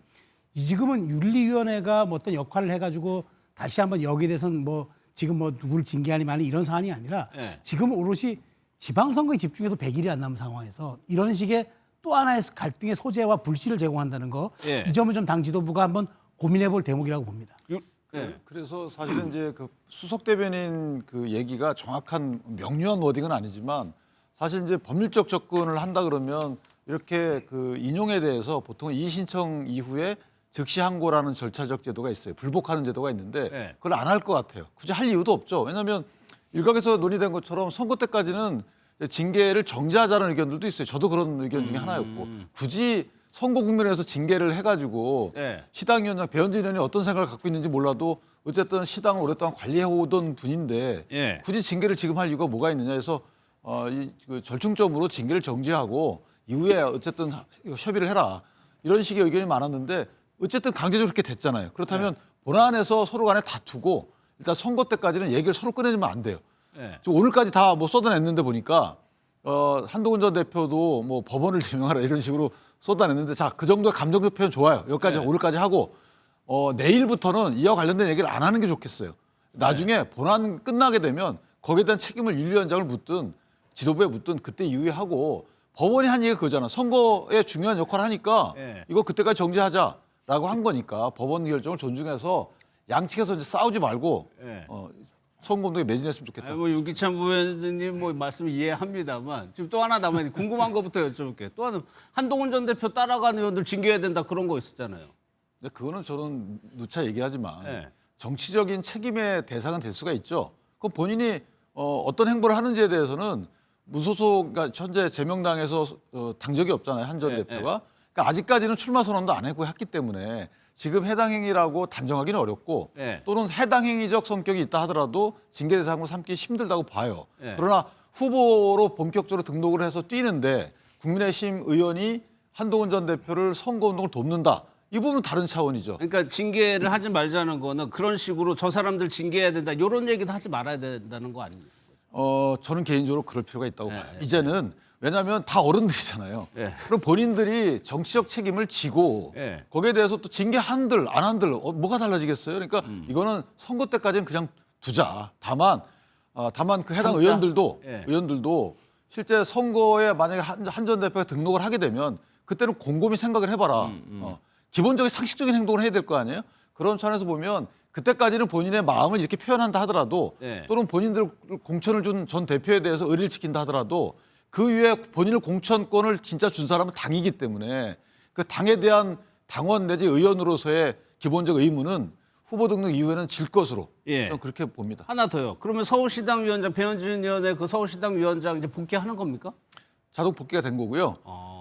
지금은 윤리위원회가 뭐 어떤 역할을 해가지고 다시 한번 여기에 대해서는 뭐 지금 뭐 누구를 징계하니 마니 이런 사안이 아니라 지금 오롯이 지방선거에 집중해서 100일이 안 남은 상황에서 이런 식의 또 하나의 갈등의 소재와 불씨를 제공한다는 거 이 점은 좀 당 지도부가 한번 고민해 볼 대목이라고 봅니다. 그래서 사실은 이제 그 수석 대변인 그 얘기가 정확한 명료한 워딩은 아니지만 사실 이제 법률적 접근을 한다 그러면 이렇게 그 인용에 대해서 보통 이의 신청 이후에 즉시 항고라는 절차적 제도가 있어요. 불복하는 제도가 있는데 그걸 안 할 것 같아요. 굳이 할 이유도 없죠. 왜냐하면 일각에서 논의된 것처럼 선거 때까지는 징계를 정지하자는 의견들도 있어요. 저도 그런 의견 중에 하나였고 굳이 선거 국면에서 징계를 해가지고 시당위원장 배현진 의원이 어떤 생각을 갖고 있는지 몰라도 어쨌든 시당을 오랫동안 관리해오던 분인데 굳이 징계를 지금 할 이유가 뭐가 있느냐 해서 그 절충점으로 징계를 정지하고 이후에 어쨌든 협의를 해라 이런 식의 의견이 많았는데 어쨌든 강제적으로 그렇게 됐잖아요. 그렇다면 본안에서 서로 간에 다투고 일단 선거 때까지는 얘기를 서로 꺼내주면 안 돼요. 지금 오늘까지 다 뭐 쏟아냈는데 보니까 한동훈 전 대표도 뭐 법원을 제명하라 이런 식으로 쏟아냈는데 자, 그 정도의 감정적 표현 좋아요. 여기까지 오늘까지 하고 내일부터는 이와 관련된 얘기를 안 하는 게 좋겠어요. 나중에 본안 끝나게 되면 거기에 대한 책임을 윤리위원장을 묻든 지도부에 묻든 그때 이후에 하고 법원이 한 얘기가 그거잖아. 선거에 중요한 역할을 하니까 이거 그때까지 정지하자라고 한 거니까 법원 결정을 존중해서 양측에서 이제 싸우지 말고 선거운동에 매진했으면 좋겠다. 뭐 윤기찬 부회장님 뭐 말씀 이해합니다만 지금 또 하나 남아 있는 궁금한 것부터 여쭤볼게요. 또 하나 한동훈 전 대표 따라가는 의원들 징계해야 된다 그런 거 있었잖아요. 근데 그거는 저는 누차 얘기하지만 정치적인 책임의 대상은 될 수가 있죠. 그 본인이 어떤 행보를 하는지에 대해서는 무소속, 그러니까 현재 제명당에서 당적이 없잖아요. 한 전 대표가. 그러니까 아직까지는 출마 선언도 안 하고 했기 때문에 지금 해당 행위라고 단정하기는 어렵고 또는 해당 행위적 성격이 있다 하더라도 징계 대상으로 삼기 힘들다고 봐요. 그러나 후보로 본격적으로 등록을 해서 뛰는데 국민의힘 의원이 한동훈 전 대표를 선거운동을 돕는다. 이 부분은 다른 차원이죠. 그러니까 징계를 하지 말자는 거는 그런 식으로 저 사람들 징계해야 된다 이런 얘기도 하지 말아야 된다는 거 아니에요? 저는 개인적으로 그럴 필요가 있다고 봐요. 이제는 왜냐하면 다 어른들이잖아요. 그럼 본인들이 정치적 책임을 지고 거기에 대해서 또 징계한들 안 한들 뭐가 달라지겠어요? 그러니까 이거는 선거 때까지는 그냥 두자. 다만 그 해당 의원들도 실제 선거에 만약에 한 전 대표가 등록을 하게 되면 그때는 곰곰이 생각을 해봐라. 기본적인 상식적인 행동을 해야 될 거 아니에요? 그런 차원에서 보면 그때까지는 본인의 마음을 이렇게 표현한다 하더라도 또는 본인들 공천을 준 전 대표에 대해서 의리를 지킨다 하더라도 그 위에 본인을 공천권을 진짜 준 사람은 당이기 때문에 그 당에 대한 당원 내지 의원으로서의 기본적 의무는 후보 등록 이후에는 질 것으로 예. 저는 그렇게 봅니다. 하나 더요. 그러면 서울시당 위원장 배현진 의원의 그 서울시당 위원장 이제 복귀하는 겁니까? 자동 복귀가 된 거고요.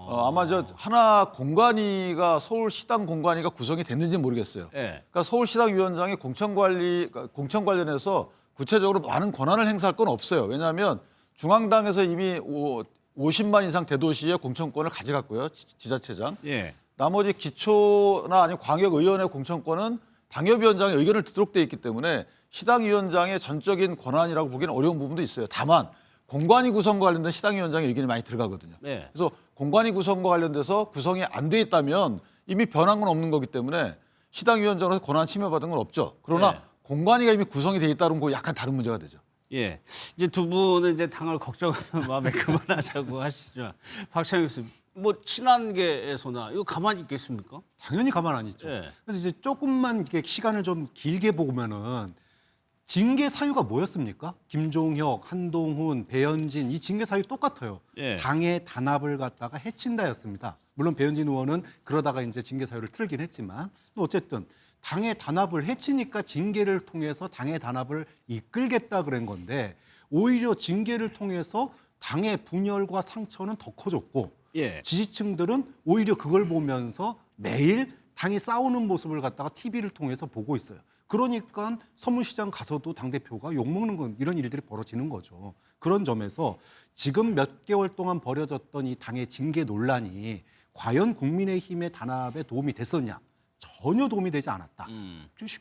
아마 저 하나 공관위가 서울시당 공관위가 구성이 됐는지 모르겠어요. 예. 그러니까 서울시당 위원장이 공천 관련해서 구체적으로 많은 권한을 행사할 건 없어요. 왜냐하면 중앙당에서 이미 50만 이상 대도시의 공천권을 가져갔고요. 지자체장. 예. 나머지 기초나 아니면 광역의원의 공천권은 당협위원장의 의견을 듣도록 돼 있기 때문에 시당위원장의 전적인 권한이라고 보기는 어려운 부분도 있어요. 다만 공관위 구성과 관련된 시당위원장의 의견이 많이 들어가거든요. 네. 그래서 공관위 구성과 관련돼서 구성이 안 돼 있다면 이미 변한 건 없는 거기 때문에 시당위원장으로서 권한 침해받은 건 없죠. 그러나 네. 공관위가 이미 구성이 돼 있다는 거 약간 다른 문제가 되죠. 예. 이제 두 분은 이제 당을 걱정하는 마음에 그만하자고 하시죠. 박찬희 교수님, 뭐 친한계에서나 이거 가만히 있겠습니까? 당연히 가만 안 있죠. 예. 그래서 이제 조금만 이렇게 시간을 좀 길게 보면은 징계 사유가 뭐였습니까? 김종혁, 한동훈, 배현진 이 징계 사유 똑같아요. 예. 당의 단합을 갖다가 해친다였습니다. 물론 배현진 의원은 그러다가 이제 징계 사유를 틀긴 했지만 어쨌든 당의 단합을 해치니까 징계를 통해서 당의 단합을 이끌겠다 그런 건데 오히려 징계를 통해서 당의 분열과 상처는 더 커졌고 예. 지지층들은 오히려 그걸 보면서 매일 당이 싸우는 모습을 갖다가 TV를 통해서 보고 있어요. 그러니까 서문시장 가서도 당대표가 욕먹는 건 이런 일들이 벌어지는 거죠. 그런 점에서 지금 몇 개월 동안 벌어졌던 이 당의 징계 논란이 과연 국민의힘의 단합에 도움이 됐었냐? 전혀 도움이 되지 않았다.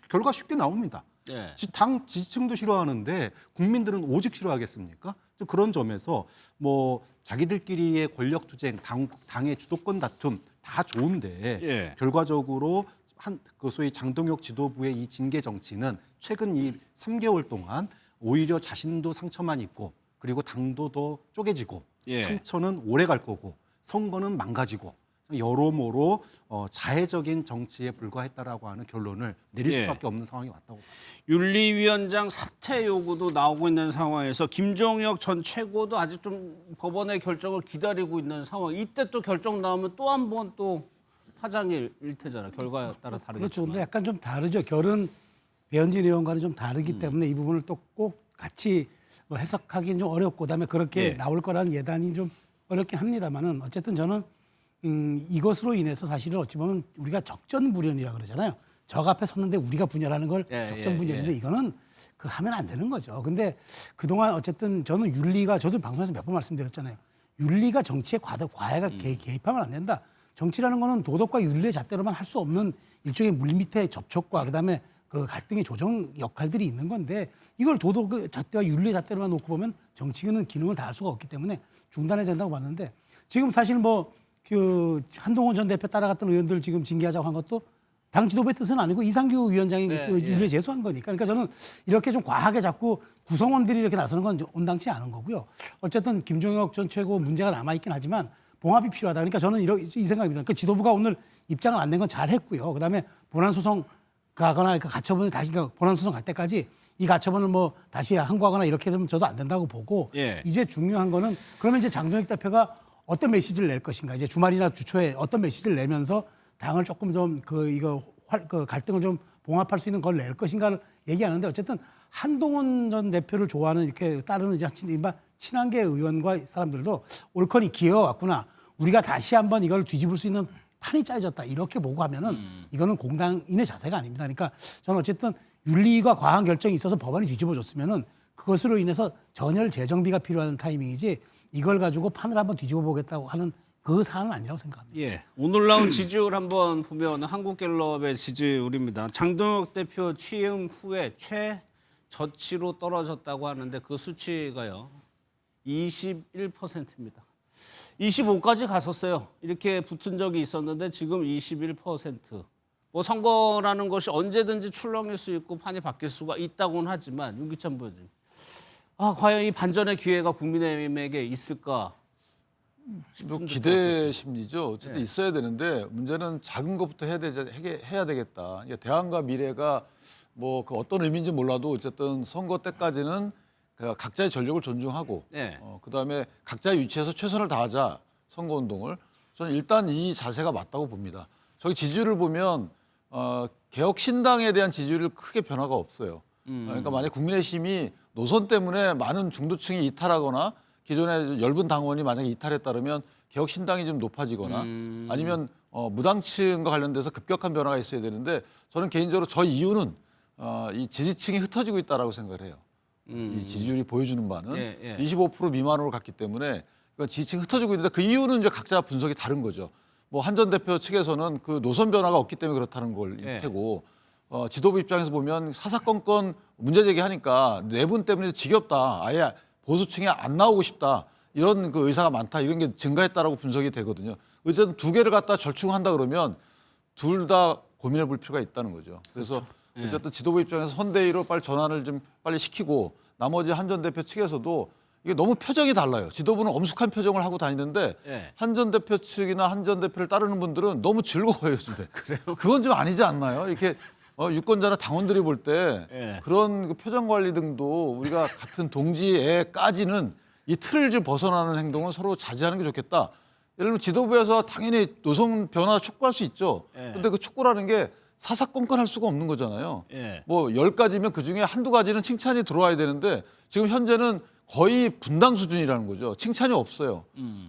결과 쉽게 나옵니다. 예. 당 지지층도 싫어하는데 국민들은 오직 싫어하겠습니까? 좀 그런 점에서 뭐 자기들끼리의 권력 투쟁, 당의 주도권 다툼 다 좋은데 예. 결과적으로 그 소위 장동혁 지도부의 이 징계 정치는 최근 이 3개월 동안 오히려 자신도 상처만 입고 그리고 당도 더 쪼개지고 예. 상처는 오래 갈 거고 선거는 망가지고 여러모로 자해적인 정치에 불과했다라고 하는 결론을 내릴 예. 수밖에 없는 상황이 왔다고 봐요. 윤리위원장 사퇴 요구도 나오고 있는 상황에서 김종혁 전 최고도 아직 좀 법원의 결정을 기다리고 있는 상황. 이때 또 결정 나오면 또 한 번 또 파장일 테잖아요. 결과에 따라 다르겠지만. 그렇죠. 근데 약간 좀 다르죠. 결은 배현진 의원과는 좀 다르기 때문에 이 부분을 또 꼭 같이 뭐 해석하기는 좀 어렵고 그다음에 그렇게 예. 나올 거라는 예단이 좀 어렵긴 합니다만은 어쨌든 저는 이것으로 인해서 사실은 어찌 보면 우리가 적전불현이라고 그러잖아요. 적 앞에 섰는데 우리가 분열하는 걸 예, 적전분열인데 예. 이거는 그 하면 안 되는 거죠. 근데 그동안 어쨌든 저는 윤리가 저도 방송에서 몇 번 말씀드렸잖아요. 윤리가 정치에 과외가 개입하면 안 된다. 정치라는 거는 도덕과 윤리의 잣대로만 할 수 없는 일종의 물밑의 접촉과 그다음에 그 갈등의 조정 역할들이 있는 건데 이걸 도덕의 잣대와 윤리의 잣대로만 놓고 보면 정치는 기능을 다할 수가 없기 때문에 중단해야 된다고 봤는데 지금 사실 뭐 그 한동훈 전 대표 따라갔던 의원들 지금 징계하자고 한 것도 당 지도부의 뜻은 아니고 이상규 위원장이 네, 윤리에 제소한 거니까. 그러니까 저는 이렇게 좀 과하게 자꾸 구성원들이 이렇게 나서는 건 온당치 않은 거고요. 어쨌든 김종혁 전 최고 문제가 남아있긴 하지만 봉합이 필요하다. 그러니까 저는 이 생각입니다. 그 지도부가 오늘 입장을 안 낸 건 잘했고요. 그다음에 본안소송 가거나 그 가처분을 다시 본안소송 갈 때까지 이 가처분을 뭐 다시 항고하거나 이렇게 되면 저도 안 된다고 보고 예. 이제 중요한 거는 그러면 이제 장동혁 대표가 어떤 메시지를 낼 것인가. 이제 주말이나 주초에 어떤 메시지를 내면서 당을 조금 좀 그 갈등을 좀 봉합할 수 있는 걸 낼 것인가를 얘기하는데 어쨌든 한동훈 전 대표를 좋아하는 이렇게 따르는 이제 친한계 의원과 사람들도 옳거니 기회가 왔구나. 우리가 다시 한번 이걸 뒤집을 수 있는 판이 짜여졌다. 이렇게 보고 하면은 이거는 공당인의 자세가 아닙니다. 그러니까 저는 어쨌든 윤리가 과한 결정이 있어서 법안이 뒤집어졌으면은 그것으로 인해서 전열 재정비가 필요한 타이밍이지 이걸 가지고 판을 한번 뒤집어 보겠다고 하는 그 사안은 아니라고 생각합니다. 예, 오늘 나온 지지율 한번 보면 한국갤럽의 지지율입니다. 장동혁 대표 취임 후에 최저치로 떨어졌다고 하는데 그 수치가요 21%입니다. 25까지 갔었어요. 이렇게 붙은 적이 있었는데 지금 21%. 뭐 선거라는 것이 언제든지 출렁일 수 있고 판이 바뀔 수가 있다고는 하지만 윤기찬 부회장님, 과연 이 반전의 기회가 국민의힘에게 있을까? 뭐 기대 심리죠. 어쨌든 있어야 되는데 문제는 작은 것부터 해야 되겠다. 그러니까 대안과 미래가 뭐 그 어떤 의미인지 몰라도 어쨌든 선거 때까지는 각자의 전력을 존중하고 그다음에 각자의 위치에서 최선을 다하자 선거운동을 저는 일단 이 자세가 맞다고 봅니다. 저기 지지율을 보면 개혁신당에 대한 지지율이 크게 변화가 없어요. 그러니까 만약 국민의힘이 노선 때문에 많은 중도층이 이탈하거나 기존의 엷은 당원이 만약에 이탈했다면 개혁신당이 좀 높아지거나 아니면 무당층과 관련돼서 급격한 변화가 있어야 되는데 저는 개인적으로 저 이유는 이 지지층이 흩어지고 있다라고 생각을 해요. 이 지지율이 보여주는 바는 25% 미만으로 갔기 때문에 지지층이 흩어지고 있는데 그 이유는 이제 각자 분석이 다른 거죠. 뭐 한 전 대표 측에서는 그 노선 변화가 없기 때문에 그렇다는 걸 테고 지도부 입장에서 보면 사사건건 문제 제기하니까 네 분 때문에 지겹다. 아예 보수층에 안 나오고 싶다. 이런 그 의사가 많다. 이런 게 증가했다라고 분석이 되거든요. 어쨌든 두 개를 갖다 절충한다 그러면 둘 다 고민해 볼 필요가 있다는 거죠. 그래서 어쨌든 지도부 입장에서 선대위로 빨리 전환을 좀 빨리 시키고 나머지 한 전 대표 측에서도 이게 너무 표정이 달라요. 지도부는 엄숙한 표정을 하고 다니는데 한 전 대표 측이나 한 전 대표를 따르는 분들은 너무 즐거워요, 요즘에. 그래요? 그건 좀 아니지 않나요? 이렇게 유권자나 당원들이 볼 때 그런 그 표정 관리 등도 우리가 같은 동지에까지는 이 틀을 좀 벗어나는 행동은 서로 자제하는 게 좋겠다. 예를 들면 지도부에서 당연히 노선 변화 촉구할 수 있죠. 근데 그 촉구라는 게 사사건건할 수가 없는 거잖아요. 뭐 10가지면 그중에 한두 가지는 칭찬이 들어와야 되는데 지금 현재는 거의 분당 수준이라는 거죠. 칭찬이 없어요.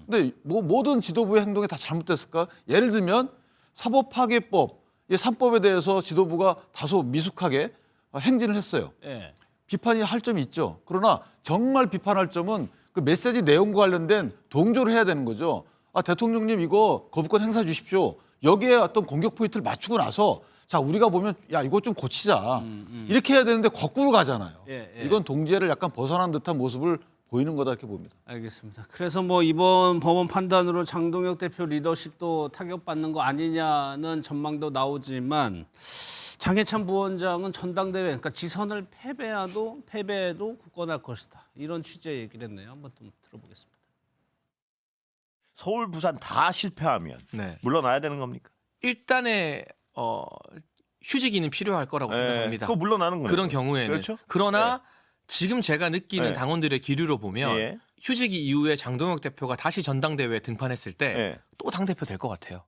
근데 뭐 모든 지도부의 행동이 다 잘못됐을까? 예를 들면 사법파괴법, 이 3법에 대해서 지도부가 다소 미숙하게 행진을 했어요. 비판이 할 점이 있죠. 그러나 정말 비판할 점은 그 메시지 내용과 관련된 동조를 해야 되는 거죠. 아, 대통령님 이거 거부권 행사해 주십시오. 여기에 어떤 공격 포인트를 맞추고 나서 자, 우리가 보면 야, 이거 좀 고치자. 이렇게 해야 되는데 거꾸로 가잖아요. 이건 동지애를 약간 벗어난 듯한 모습을 보이는 거다 이렇게 봅니다. 알겠습니다. 그래서 뭐 이번 법원 판단으로 장동혁 대표 리더십도 타격받는 거 아니냐는 전망도 나오지만 장해찬 부원장은 전당대회, 그러니까 지선을 패배해도 굳건할 것이다. 이런 취지의 얘기를 했네요. 한번 좀 들어보겠습니다. 서울, 부산 다 실패하면 물러나야 되는 겁니까? 일단의 휴직이는 필요할 거라고 생각합니다. 그거 물러나는 거예요. 그런 경우에는. 그렇죠? 그러나 지금 제가 느끼는 네. 당원들의 기류로 보면 휴직이 이후에 장동혁 대표가 다시 전당대회에 등판했을 때 또 당대표 될 것 같아요.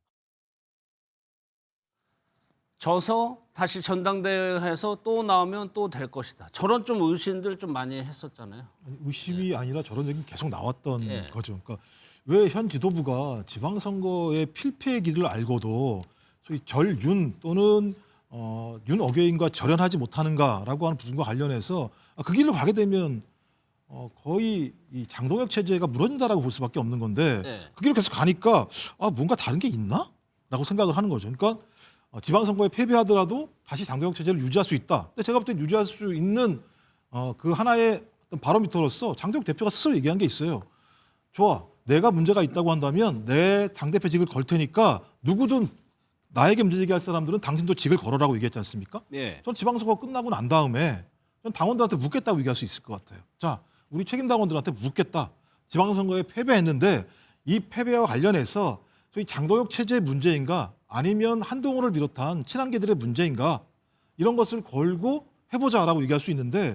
져서 다시 전당대회에서 또 나오면 또 될 것이다. 저런 좀 의심들 좀 많이 했었잖아요. 의심이 아니라 저런 얘기는 계속 나왔던 거죠. 그러니까 왜 현 지도부가 지방선거의 필패의 길을 알고도 소위 절윤 또는 윤 어게인과 절연하지 못하는가라고 하는 부분과 관련해서 그 길로 가게 되면 거의 이 장동혁 체제가 무너진다라고 볼 수밖에 없는 건데 그 길로 계속 가니까 뭔가 다른 게 있나? 라고 생각을 하는 거죠. 그러니까 지방선거에 패배하더라도 다시 장동혁 체제를 유지할 수 있다. 근데 제가 볼 때 유지할 수 있는 그 하나의 어떤 바로미터로서 장동혁 대표가 스스로 얘기한 게 있어요. 좋아, 내가 문제가 있다고 한다면 내 당대표직을 걸 테니까 누구든 나에게 문제 제기할 사람들은 당신도 직을 걸어라고 얘기했지 않습니까? 전 지방선거 끝나고 난 다음에 전 당원들한테 묻겠다고 얘기할 수 있을 것 같아요. 자, 우리 책임 당원들한테 묻겠다. 지방선거에 패배했는데 이 패배와 관련해서 소위 장동혁 체제의 문제인가 아니면 한동훈을 비롯한 친한계들의 문제인가 이런 것을 걸고 해보자라고 얘기할 수 있는데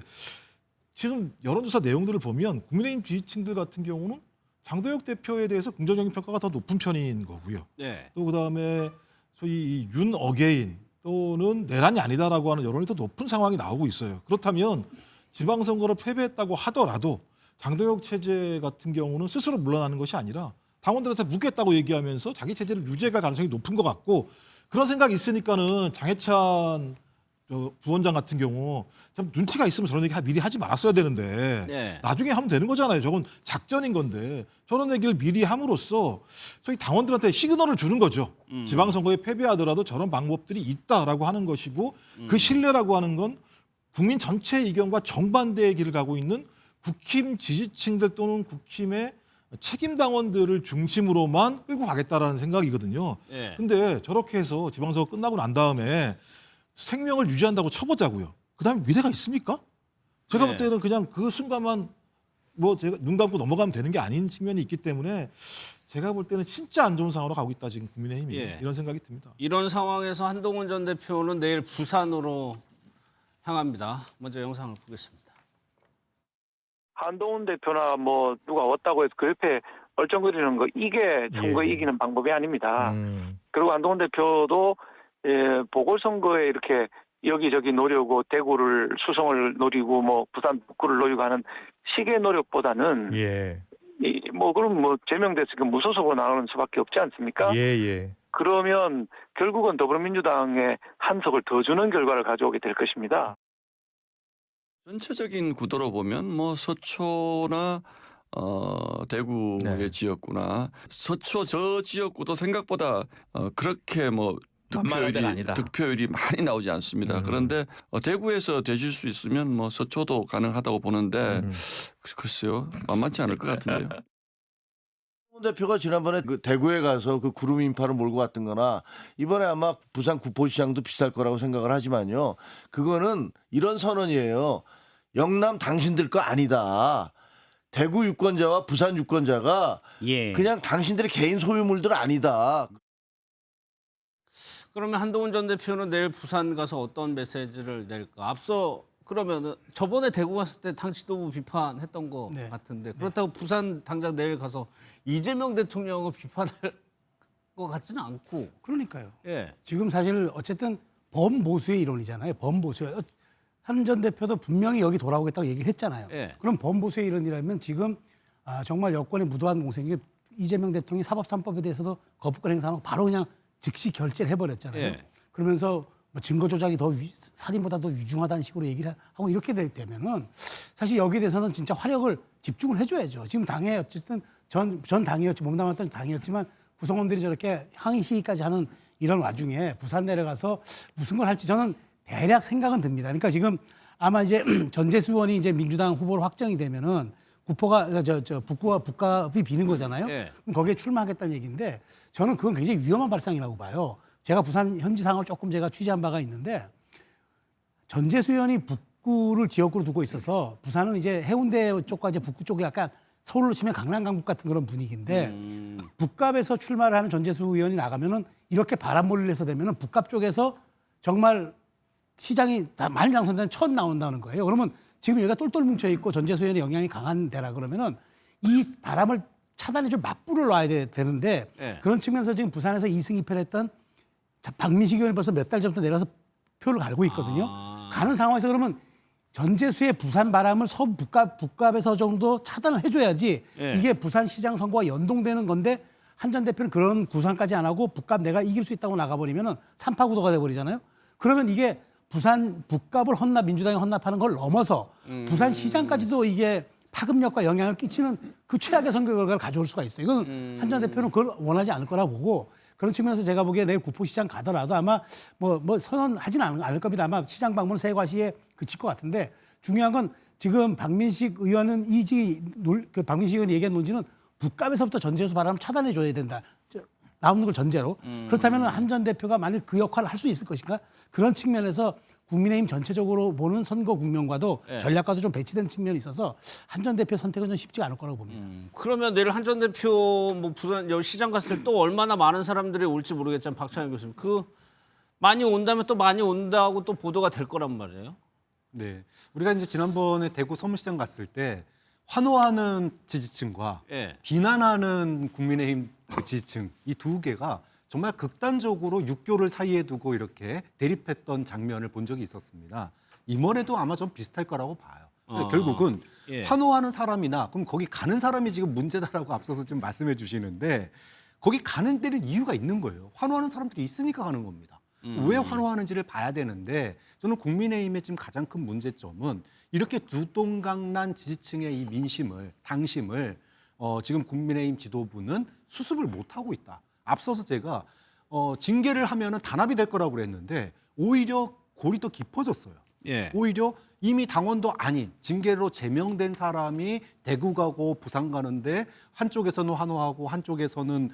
지금 여론조사 내용들을 보면 국민의힘 지지층들 같은 경우는 장동혁 대표에 대해서 긍정적인 평가가 더 높은 편인 거고요. 또 그다음에 소위 윤 어게인 또는 내란이 아니다라고 하는 여론이 더 높은 상황이 나오고 있어요. 그렇다면 지방선거를 패배했다고 하더라도 장동혁 체제 같은 경우는 스스로 물러나는 것이 아니라 당원들한테 묻겠다고 얘기하면서 자기 체제를 유지할 가능성이 높은 것 같고 그런 생각이 있으니까는 장해찬 부원장 같은 경우 참 눈치가 있으면 저런 얘기 미리 하지 말았어야 되는데 나중에 하면 되는 거잖아요. 저건 작전인 건데 저런 얘기를 미리 함으로써 저희 당원들한테 시그널을 주는 거죠. 지방선거에 패배하더라도 저런 방법들이 있다라고 하는 것이고 그 신뢰라고 하는 건 국민 전체의 의견과 정반대의 길을 가고 있는 국힘 지지층들 또는 국힘의 책임 당원들을 중심으로만 끌고 가겠다라는 생각이거든요. 근데 저렇게 해서 지방선거 끝나고 난 다음에 생명을 유지한다고 쳐보자고요. 그다음에 미래가 있습니까? 제가 볼 때는 그냥 그 순간만 뭐 제가 눈 감고 넘어가면 되는 게 아닌 측면이 있기 때문에 제가 볼 때는 진짜 안 좋은 상황으로 가고 있다 지금 국민의힘이 이런 생각이 듭니다. 이런 상황에서 한동훈 전 대표는 내일 부산으로 향합니다. 먼저 영상을 보겠습니다. 한동훈 대표나 뭐 누가 왔다고 해서 그 옆에 얼쩡거리는 거 이게 선거에 이기는 방법이 아닙니다. 그리고 한동훈 대표도 보궐선거에 이렇게 여기저기 노리고 대구를 수성을 노리고 뭐 부산 북구를 노리고 하는 식의 노력보다는 그럼 제명돼서 무소속으로 나오는 수밖에 없지 않습니까? 그러면 결국은 더불어민주당에 한 석을 더 주는 결과를 가져오게 될 것입니다. 전체적인 구도로 보면 뭐 서초나 대구의 지역구나 서초 저 지역구도 생각보다 그렇게 뭐 득표율이 많이 나오지 않습니다. 그런데 대구에서 되실 수 있으면 뭐 서초도 가능하다고 보는데 글쎄요 만만치 않을 것 같은데요. 대표가 지난번에 그 대구에 가서 그 구름 인파를 몰고 갔던 거나 이번에 아마 부산 구포시장도 비쌀 거라고 생각을 하지만요. 그거는 이런 선언이에요. 영남 당신들 거 아니다. 대구 유권자와 부산 유권자가 그냥 당신들의 개인 소유물들 아니다. 그러면 한동훈 전 대표는 내일 부산 가서 어떤 메시지를 낼까? 앞서 그러면은 저번에 대구 갔을 때 당 지도부 비판했던 거 같은데 그렇다고 부산 당장 내일 가서 이재명 대통령을 비판할 것 같지는 않고. 그러니까요. 예. 지금 사실 어쨌든 범보수의 이론이잖아요. 범보수. 한 전 대표도 분명히 여기 돌아오겠다고 얘기를 했잖아요. 그럼 범보수의 이론이라면 지금 정말 여권의 무도한 공세인 이재명 대통령이 사법 3법에 대해서도 거부권 행사하고 바로 그냥 즉시 결재를 해버렸잖아요. 그러면서 뭐 증거 조작이 더 살인보다 더 위중하다는 식으로 얘기를 하고 이렇게 되면은 사실 여기에 대해서는 진짜 화력을 집중을 해줘야죠. 지금 당에 어쨌든 전 당이었지 몸담았던 당이었지만 구성원들이 저렇게 항의 시위까지 하는 이런 와중에 부산 내려가서 무슨 걸 할지 저는 대략 생각은 듭니다. 그러니까 지금 아마 이제 전재수 의원이 이제 민주당 후보로 확정이 되면은 구포가 북구와 북갑이 비는 거잖아요. 그럼 거기에 출마하겠다는 얘기인데 저는 그건 굉장히 위험한 발상이라고 봐요. 제가 부산 현지 상황을 조금 제가 취재한 바가 있는데 전재수 의원이 북구를 지역구로 두고 있어서 부산은 이제 해운대 쪽과 이제 북구 쪽이 약간 서울로 치면 강남 강북 같은 그런 분위기인데 북갑에서 출마를 하는 전재수 의원이 나가면은 이렇게 바람몰이를 해서 되면은 북갑 쪽에서 정말 시장이 다 많이 당선된 첫 나온다는 거예요. 그러면 지금 여기가 똘똘 뭉쳐 있고 전재수 의원의 영향이 강한 데라 그러면은 이 바람을 차단해 줄 맞불을 놔야 되는데 그런 측면에서 지금 부산에서 2승 2패를 했던 박민식 의원이 벌써 몇 달 전부터 내려서 표를 갈고 있거든요. 가는 상황에서 그러면 전재수의 부산 바람을 서부 북갑에서 정도 차단을 해줘야지 이게 부산 시장 선거와 연동되는 건데 한 전 대표는 그런 구상까지 안 하고 북갑 내가 이길 수 있다고 나가버리면은 삼파구도가 돼버리잖아요. 그러면 이게 부산 북갑을 민주당이 헌납하는 걸 넘어서 부산 시장까지도 이게 파급력과 영향을 끼치는 그 최악의 선거 결과를 가져올 수가 있어요. 이건 한 전 대표는 그걸 원하지 않을 거라 보고 그런 측면에서 제가 보기에 내일 구포시장 가더라도 아마 뭐 선언하지는 않을 겁니다. 아마 시장 방문 세 과시에 그칠 것 같은데 중요한 건 지금 박민식 의원은 박민식 의원이 얘기한 논지는 북갑에서부터 전재수 바람을 차단해 줘야 된다. 나오는 걸 전제로. 그렇다면 한 전 대표가 만약 그 역할을 할 수 있을 것인가? 그런 측면에서 국민의힘 전체적으로 보는 선거 국면과도 전략과도 좀 배치된 측면이 있어서 한 전 대표 선택은 좀 쉽지가 않을 거라고 봅니다. 그러면 내일 한 전 대표 뭐 부산 여기 시장 갔을 때 또 얼마나 많은 사람들이 올지 모르겠지만 박찬영 교수님 많이 온다면 또 많이 온다고 또 보도가 될 거란 말이에요. 네, 우리가 이제 지난번에 대구 서문시장 갔을 때 환호하는 지지층과 비난하는 국민의힘 지지층 이 두 개가 정말 극단적으로 육교를 사이에 두고 이렇게 대립했던 장면을 본 적이 있었습니다. 이번에도 아마 좀 비슷할 거라고 봐요. 결국은 환호하는 사람이나 그럼 거기 가는 사람이 지금 문제다라고 앞서서 좀 말씀해 주시는데 거기 가는 데는 이유가 있는 거예요. 환호하는 사람들이 있으니까 가는 겁니다. 왜 환호하는지를 봐야 되는데 저는 국민의힘의 지금 가장 큰 문제점은 이렇게 두동강난 지지층의 이 민심을 당심을 지금 국민의힘 지도부는 수습을 못하고 있다. 앞서서 제가 징계를 하면은 단합이 될 거라고 그랬는데 오히려 골이 더 깊어졌어요. 오히려 이미 당원도 아닌 징계로 제명된 사람이 대구 가고 부산 가는데 한쪽에서는 환호하고 한쪽에서는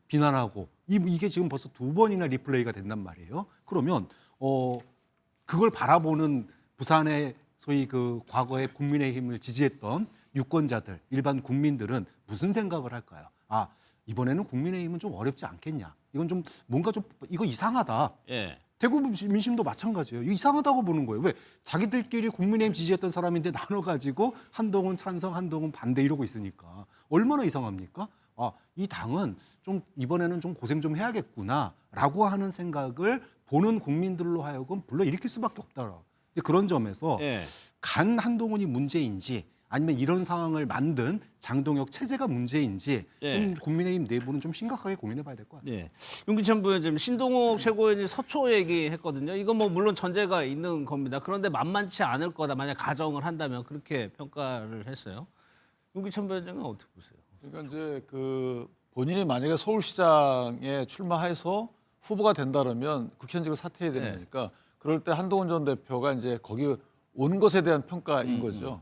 비난하고 이게 지금 벌써 2번이나 리플레이가 된단 말이에요. 그러면 그걸 바라보는 부산의 소위 그 과거에 국민의힘을 지지했던 유권자들, 일반 국민들은 무슨 생각을 할까요? 이번에는 국민의힘은 좀 어렵지 않겠냐. 이건 좀 뭔가 좀 이거 이상하다. 대구 민심도 마찬가지예요. 이상하다고 보는 거예요. 왜? 자기들끼리 국민의힘 지지했던 사람인데 나눠가지고 한동훈 찬성, 한동훈 반대 이러고 있으니까 얼마나 이상합니까? 이 당은 좀 이번에는 좀 고생 좀 해야겠구나라고 하는 생각을 보는 국민들로 하여금 불러일으킬 수밖에 없다. 이제 그런 점에서 간 한동훈이 문제인지 아니면 이런 상황을 만든 장동혁 체제가 문제인지 좀 국민의힘 내부는 좀 심각하게 고민해봐야 될 것 같아요. 윤기찬 부위원장님, 신동욱 최고위원이 서초 얘기했거든요. 이건 뭐 물론 전제가 있는 겁니다. 그런데 만만치 않을 거다. 만약 가정을 한다면 그렇게 평가를 했어요. 윤기찬 부위원장은 어떻게 보세요? 그러니까 이제 그 본인이 만약에 서울시장에 출마해서 후보가 된다면 국회의원직을 사퇴해야 되는 거니까 그럴 때 한동훈 전 대표가 이제 거기 온 것에 대한 평가인 거죠.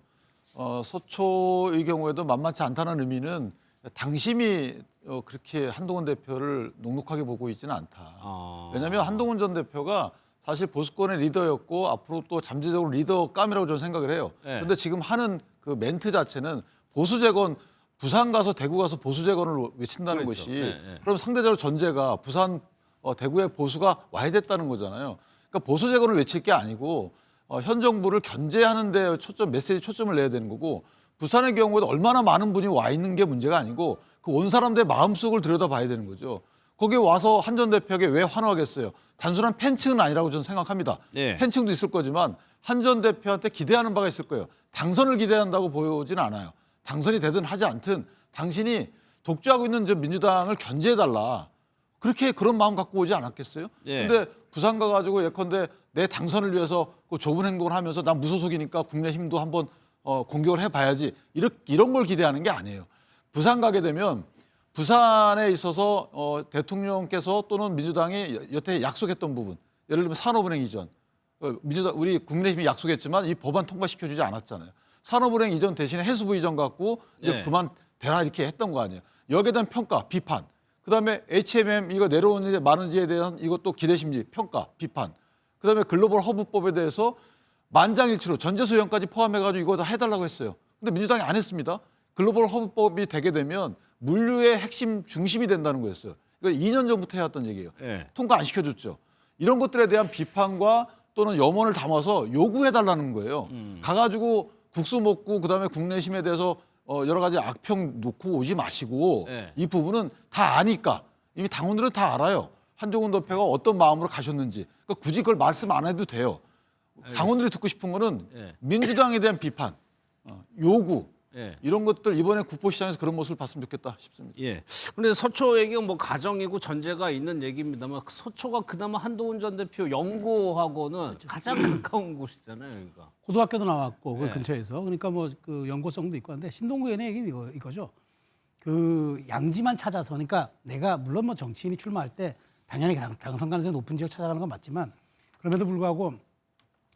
서초의 경우에도 만만치 않다는 의미는 당심이 그렇게 한동훈 대표를 녹록하게 보고 있지는 않다. 왜냐하면 한동훈 전 대표가 사실 보수권의 리더였고 앞으로 또 잠재적으로 리더감이라고 저는 생각을 해요. 그런데 지금 하는 그 멘트 자체는 보수 재건, 부산 가서 대구 가서 보수 재건을 외친다는 것이 그럼 상대적으로 전제가 부산 대구의 보수가 와야 됐다는 거잖아요. 그러니까 보수 재건을 외칠 게 아니고 현 정부를 견제하는 데 메시지 초점을 내야 되는 거고 부산의 경우에도 얼마나 많은 분이 와 있는 게 문제가 아니고 그 온 사람들의 마음속을 들여다봐야 되는 거죠. 거기에 와서 한 전 대표에게 왜 환호하겠어요? 단순한 팬층은 아니라고 저는 생각합니다. 팬층도 있을 거지만 한 전 대표한테 기대하는 바가 있을 거예요. 당선을 기대한다고 보이지는 않아요. 당선이 되든 하지 않든 당신이 독주하고 있는 저 민주당을 견제해달라. 그렇게 그런 마음 갖고 오지 않았겠어요? 근데 부산 가가지고 예컨대 내 당선을 위해서 그 좁은 행동을 하면서 난 무소속이니까 국민의힘도 한번 공격을 해봐야지 이런 걸 기대하는 게 아니에요. 부산 가게 되면 부산에 있어서 대통령께서 또는 민주당이 여태 약속했던 부분, 예를 들면 산업은행 이전, 우리 국민의힘이 약속했지만 이 법안 통과시켜주지 않았잖아요. 산업은행 이전 대신에 해수부 이전 갖고 이제 그만 되라 이렇게 했던 거 아니에요. 여기에 대한 평가, 비판. 그다음에 HMM 이거 내려오는 이제 많은지에 대한 이것도 기대심리, 평가, 비판. 그다음에 글로벌 허브법에 대해서 만장일치로 전재수령까지 포함해가지고 이거 다 해달라고 했어요. 근데 민주당이 안 했습니다. 글로벌 허브법이 되게 되면 물류의 핵심 중심이 된다는 거였어요. 이거 2년 전부터 해왔던 얘기예요. 통과 안 시켜줬죠. 이런 것들에 대한 비판과 또는 염원을 담아서 요구해달라는 거예요. 가가지고 국수 먹고 그다음에 국내심에 대해서 여러 가지 악평 놓고 오지 마시고 이 부분은 다 아니까 이미 당원들은 다 알아요. 한동훈 대표가 어떤 마음으로 가셨는지. 그러니까 굳이 그걸 말씀 안 해도 돼요. 당원들이 듣고 싶은 거는 민주당에 대한 비판, 요구 이런 것들 이번에 국보시장에서 그런 모습을 봤으면 좋겠다 싶습니다. 그런데 서초 얘기가 뭐 가정이고 전제가 있는 얘기입니다만 서초가 그나마 한동훈 전 대표 연고하고는 가장 가까운 곳이잖아요. 그러니까. 고등학교도 나왔고 그 근처에서 그러니까 뭐 그 연고성도 있고 한데 신동구 의원의 얘기는 이거죠. 그 양지만 찾아서 그러니까 내가 물론 뭐 정치인이 출마할 때 당연히 당선 가능성이 높은 지역 찾아가는 건 맞지만 그럼에도 불구하고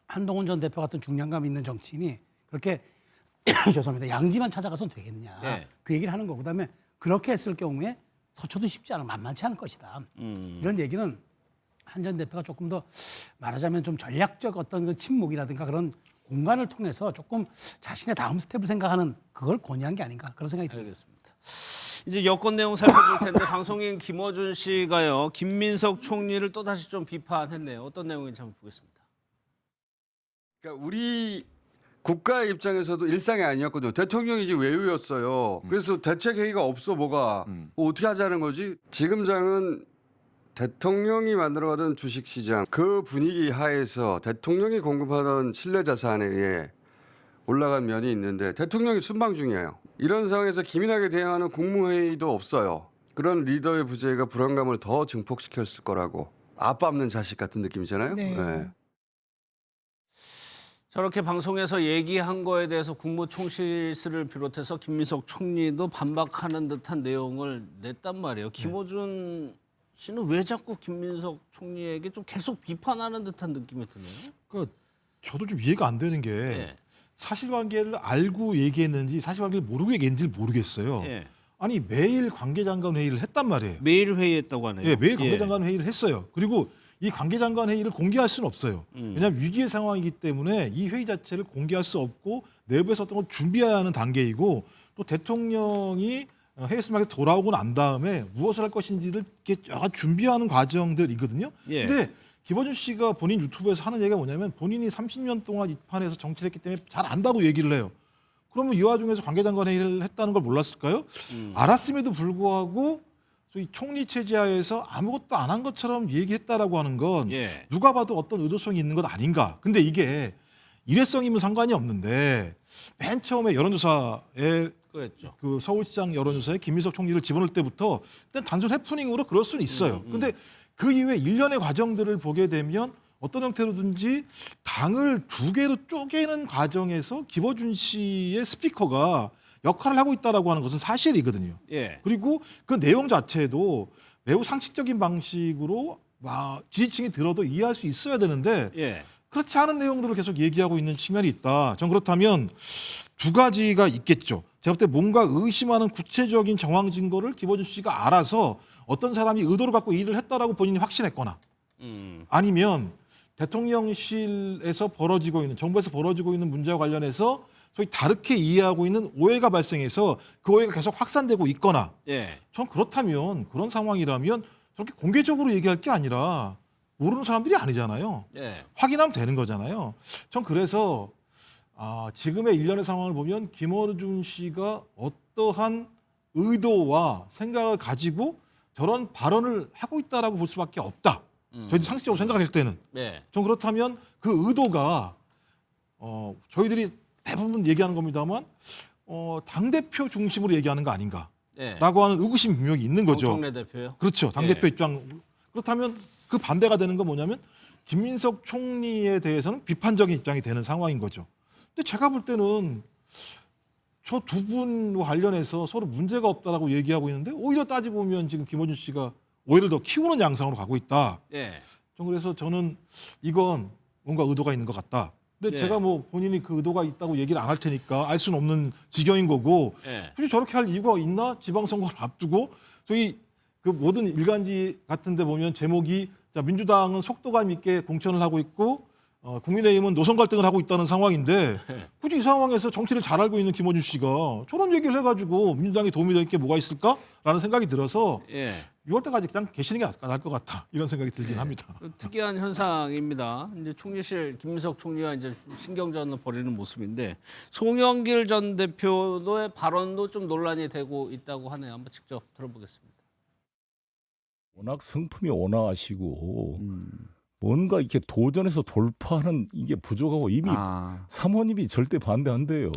한동훈 전 대표 같은 중량감 있는 정치인이 그렇게 죄송합니다. 양지만 찾아가서는 되겠느냐. 그 얘기를 하는 거고 그다음에 그렇게 했을 경우에 서초도 쉽지 않아 만만치 않을 것이다. 이런 얘기는 한 전 대표가 조금 더 말하자면 좀 전략적 어떤 그 침묵이라든가 그런 공간을 통해서 조금 자신의 다음 스텝을 생각하는 그걸 권유한 게 아닌가 그런 생각이 듭니다. 이제 여권 내용 살펴볼 텐데 방송인 김어준 씨가요. 김민석 총리를 또 다시 좀 비판했네요. 어떤 내용인지 한번 보겠습니다. 그러니까 우리 국가의 입장에서도 일상이 아니었거든요. 대통령이 이제 외유였어요. 그래서 대책 회의가 없어 뭐가 뭐 어떻게 하자는 거지? 지금장은 대통령이 만들어가던 주식시장 그 분위기 하에서 대통령이 공급하던 신뢰자산에 올라간 면이 있는데 대통령이 순방 중이에요. 이런 상황에서 기민하게 대응하는 국무회의도 없어요. 그런 리더의 부재가 불안감을 더 증폭시켰을 거라고. 아빠 없는 자식 같은 느낌이잖아요. 네. 저렇게 방송에서 얘기한 거에 대해서 국무총실실을 비롯해서 김민석 총리도 반박하는 듯한 내용을 냈단 말이에요. 김어준 씨는 왜 자꾸 김민석 총리에게 좀 계속 비판하는 듯한 느낌이 드네요. 그러니까 저도 좀 이해가 안 되는 게 사실관계를 알고 얘기했는지 사실관계를 모르고 얘기했는지 모르겠어요. 아니 매일 관계장관 회의를 했단 말이에요. 매일 회의했다고 하네요. 네, 매일 관계장관 회의를 했어요. 그리고 이 관계장관 회의를 공개할 수는 없어요. 왜냐하면 위기의 상황이기 때문에 이 회의 자체를 공개할 수 없고 내부에서 어떤 걸 준비해야 하는 단계이고 또 대통령이 회의에서 돌아오고 난 다음에 무엇을 할 것인지를 이렇게 준비하는 과정들이거든요. 근데 김어준 씨가 본인 유튜브에서 하는 얘기가 뭐냐면 본인이 30년 동안 이 판에서 정치를 했기 때문에 잘 안다고 얘기를 해요. 그러면 이 와중에서 관계장관 회의를 했다는 걸 몰랐을까요? 알았음에도 불구하고 소위 총리 체제하에서 아무것도 안 한 것처럼 얘기했다라고 하는 건 예. 누가 봐도 어떤 의도성이 있는 것 아닌가. 근데 이게 일회성이면 상관이 없는데 맨 처음에 여론조사에 그랬죠. 그 서울시장 여론조사에 김민석 총리를 집어넣을 때부터 일단 단순 해프닝으로 그럴 수는 있어요. 근데 그 이후에 일련의 과정들을 보게 되면 어떤 형태로든지 당을 두 개로 쪼개는 과정에서 김어준 씨의 스피커가 역할을 하고 있다라고 하는 것은 사실이거든요. 예. 그리고 그 내용 자체도 매우 상식적인 방식으로 지지층이 들어도 이해할 수 있어야 되는데 예. 그렇지 않은 내용들을 계속 얘기하고 있는 측면이 있다. 전 그렇다면 두 가지가 있겠죠. 제가 볼 때 뭔가 의심하는 구체적인 정황 증거를 김어준 씨가 알아서 어떤 사람이 의도를 갖고 이 일을 했다라고 본인이 확신했거나 아니면 대통령실에서 벌어지고 있는 정부에서 벌어지고 있는 문제와 관련해서 소위 다르게 이해하고 있는 오해가 발생해서 그 오해가 계속 확산되고 있거나 예. 전 그렇다면 그런 상황이라면 저렇게 공개적으로 얘기할 게 아니라 모르는 사람들이 아니잖아요. 예. 확인하면 되는 거잖아요. 전 그래서 지금의 일련의 상황을 보면 김어준 씨가 어떠한 의도와 생각을 가지고 저런 발언을 하고 있다라고 볼 수밖에 없다. 저희들이 상식적으로 생각할 때는. 예. 전 그렇다면 그 의도가 저희들이 대부분 얘기하는 겁니다만 당대표 중심으로 얘기하는 거 아닌가라고 예. 하는 의구심이 분명히 있는 거죠. 정청래 대표요? 그렇죠. 당대표 예. 입장. 그렇다면 그 반대가 되는 건 뭐냐면 김민석 총리에 대해서는 비판적인 입장이 되는 상황인 거죠. 근데 제가 볼 때는 저 두 분과 관련해서 서로 문제가 없다라고 얘기하고 있는데 오히려 따지고 보면 지금 김어준 씨가 오해를 더 키우는 양상으로 가고 있다. 예. 그래서 저는 이건 뭔가 의도가 있는 것 같다. 근데 예. 제가 뭐 본인이 그 의도가 있다고 얘기를 안 할 테니까 알 수는 없는 지경인 거고 예. 굳이 저렇게 할 이유가 있나? 지방선거를 앞두고 저희 그 모든 일간지 같은 데 보면 제목이 자, 민주당은 속도감 있게 공천을 하고 있고 국민의힘은 노선 갈등을 하고 있다는 상황인데 굳이 이 상황에서 정치를 잘 알고 있는 김어준 씨가 저런 얘기를 해가지고 민주당에 도움이 될 게 뭐가 있을까라는 생각이 들어서 예. 6월 때까지 그냥 계시는 게 나을 것 같다 이런 생각이 들긴 합니다. 특이한 현상입니다. 이제 총리실 김민석 총리가 이제 신경전을 벌이는 모습인데 송영길 전 대표의 발언도 좀 논란이 되고 있다고 하네요. 한번 직접 들어보겠습니다. 워낙 성품이 온화하시고 뭔가 이렇게 도전해서 돌파하는 이게 부족하고 이미 사모님이 절대 반대한대요.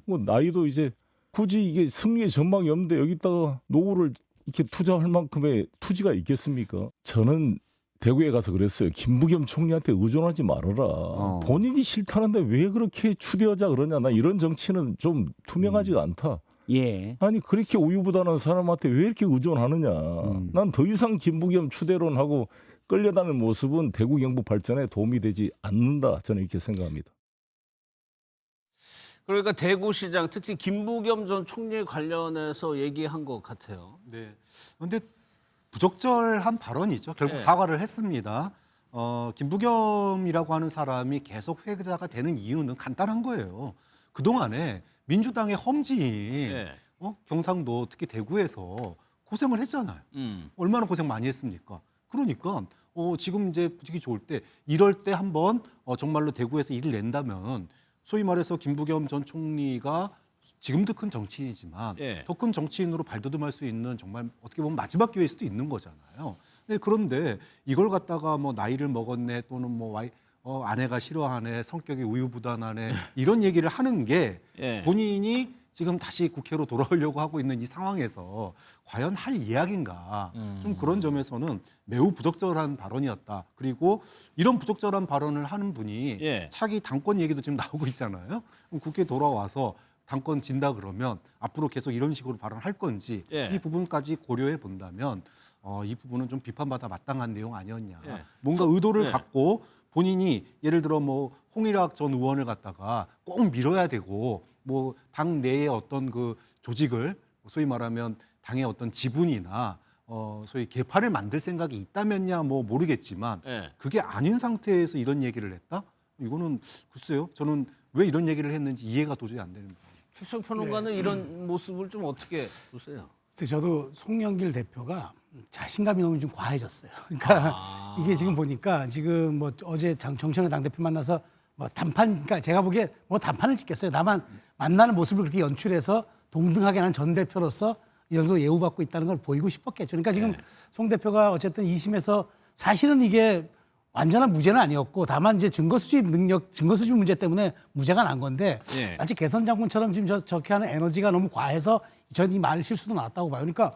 뭐 나이도 이제 굳이 이게 승리의 전망이 없는데 여기다가 노후를 이렇게 투자할 만큼의 투지가 있겠습니까? 저는 대구에 가서 그랬어요. 김부겸 총리한테 의존하지 말아라. 본인이 싫다는데 왜 그렇게 추대하자 그러냐. 나 이런 정치는 좀 투명하지가 않다. 예. 아니 그렇게 우유부단한 사람한테 왜 이렇게 의존하느냐. 난 더 이상 김부겸 추대론하고 끌려다니는 모습은 대구 경북 발전에 도움이 되지 않는다. 저는 이렇게 생각합니다. 그러니까 대구시장 특히 김부겸 전 총리 관련해서 얘기한 것 같아요. 네. 그런데 부적절한 발언이죠. 결국 네. 사과를 했습니다. 김부겸이라고 하는 사람이 계속 회자가 되는 이유는 간단한 거예요. 그동안에 민주당의 험지인 네. 경상도 특히 대구에서 고생을 했잖아요. 얼마나 고생 많이 했습니까? 그러니까 지금 이제 부지기 좋을 때 이럴 때 한번 정말로 대구에서 일을 낸다면 소위 말해서 김부겸 전 총리가 지금도 큰 정치인이지만 예. 더 큰 정치인으로 발돋움할 수 있는 정말 어떻게 보면 마지막 기회일 수도 있는 거잖아요. 그런데 이걸 갖다가 뭐 나이를 먹었네 또는 뭐 아내가 싫어하네 성격이 우유부단하네 이런 얘기를 하는 게 예. 본인이 지금 다시 국회로 돌아오려고 하고 있는 이 상황에서 과연 할 이야기인가 좀 그런 점에서는 매우 부적절한 발언이었다. 그리고 이런 부적절한 발언을 하는 분이 예. 차기 당권 얘기도 지금 나오고 있잖아요. 그럼 국회 돌아와서 당권 진다 그러면 앞으로 계속 이런 식으로 발언할 건지 예. 이 부분까지 고려해 본다면 이 부분은 좀 비판받아 마땅한 내용 아니었냐. 예. 뭔가 의도를 예. 갖고 본인이 예를 들어 뭐 홍일학 전 의원을 갖다가 꼭 밀어야 되고 뭐 당 내의 어떤 그 조직을 소위 말하면 당의 어떤 지분이나 소위 개파를 만들 생각이 있다면야 뭐 모르겠지만 예. 그게 아닌 상태에서 이런 얘기를 했다? 이거는 글쎄요. 저는 왜 이런 얘기를 했는지 이해가 도저히 안 되는 거예요. 최성 평론가는 이런 모습을 좀 어떻게 보세요? 저도 송영길 대표가 자신감이 너무 좀 과해졌어요. 그러니까 이게 지금 보니까 지금 뭐 어제 정청래 당대표 만나서 뭐 단판, 그러니까 제가 보기에 뭐 단판을 짓겠어요. 다만 만나는 모습을 그렇게 연출해서 동등하게 난 전 대표로서 이 정도 예우받고 있다는 걸 보이고 싶었겠죠. 그러니까 지금 송 대표가 어쨌든 2심에서 사실은 이게 완전한 무죄는 아니었고 다만 이제 증거 수집 문제 때문에 무죄가 난 건데 마치 개선 장군처럼 지금 저렇게 하는 에너지가 너무 과해서 전 이 말 실수도 나왔다고 봐요. 그러니까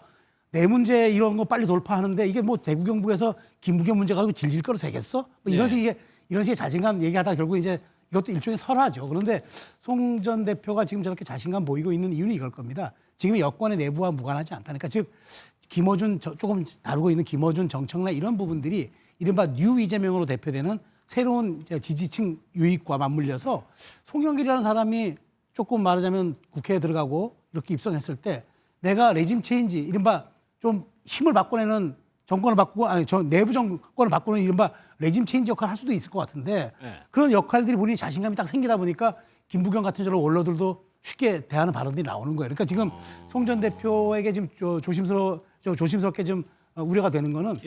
내 문제 이런 거 빨리 돌파하는데 이게 뭐 대구 경북에서 김부겸 문제 가지고 질질 끌어도 되겠어? 뭐 이런 식의 자신감 얘기하다가 결국 이제 이것도 일종의 설화죠. 그런데 송 전 대표가 지금 저렇게 자신감 보이고 있는 이유는 이걸 겁니다. 지금 여권의 내부와 무관하지 않다니까. 즉 김어준 조금 다루고 있는 김어준, 정청래 이런 부분들이 이른바 뉴 이재명으로 대표되는 새로운 지지층 유익과 맞물려서 송영길이라는 사람이 조금 말하자면 국회에 들어가고 이렇게 입성했을 때 내가 레짐 체인지 이른바 좀 힘을 바꿔내는 정권을 바꾸고 내부 정권을 바꾸는 이른바 레짐 체인지 역할을 할 수도 있을 것 같은데 그런 역할들이 본인이 자신감이 딱 생기다 보니까 김부겸 같은 저런 원로들도 쉽게 대하는 발언들이 나오는 거예요. 그러니까 지금 송 전 대표에게 지금 조심스럽게 좀 우려가 되는 거는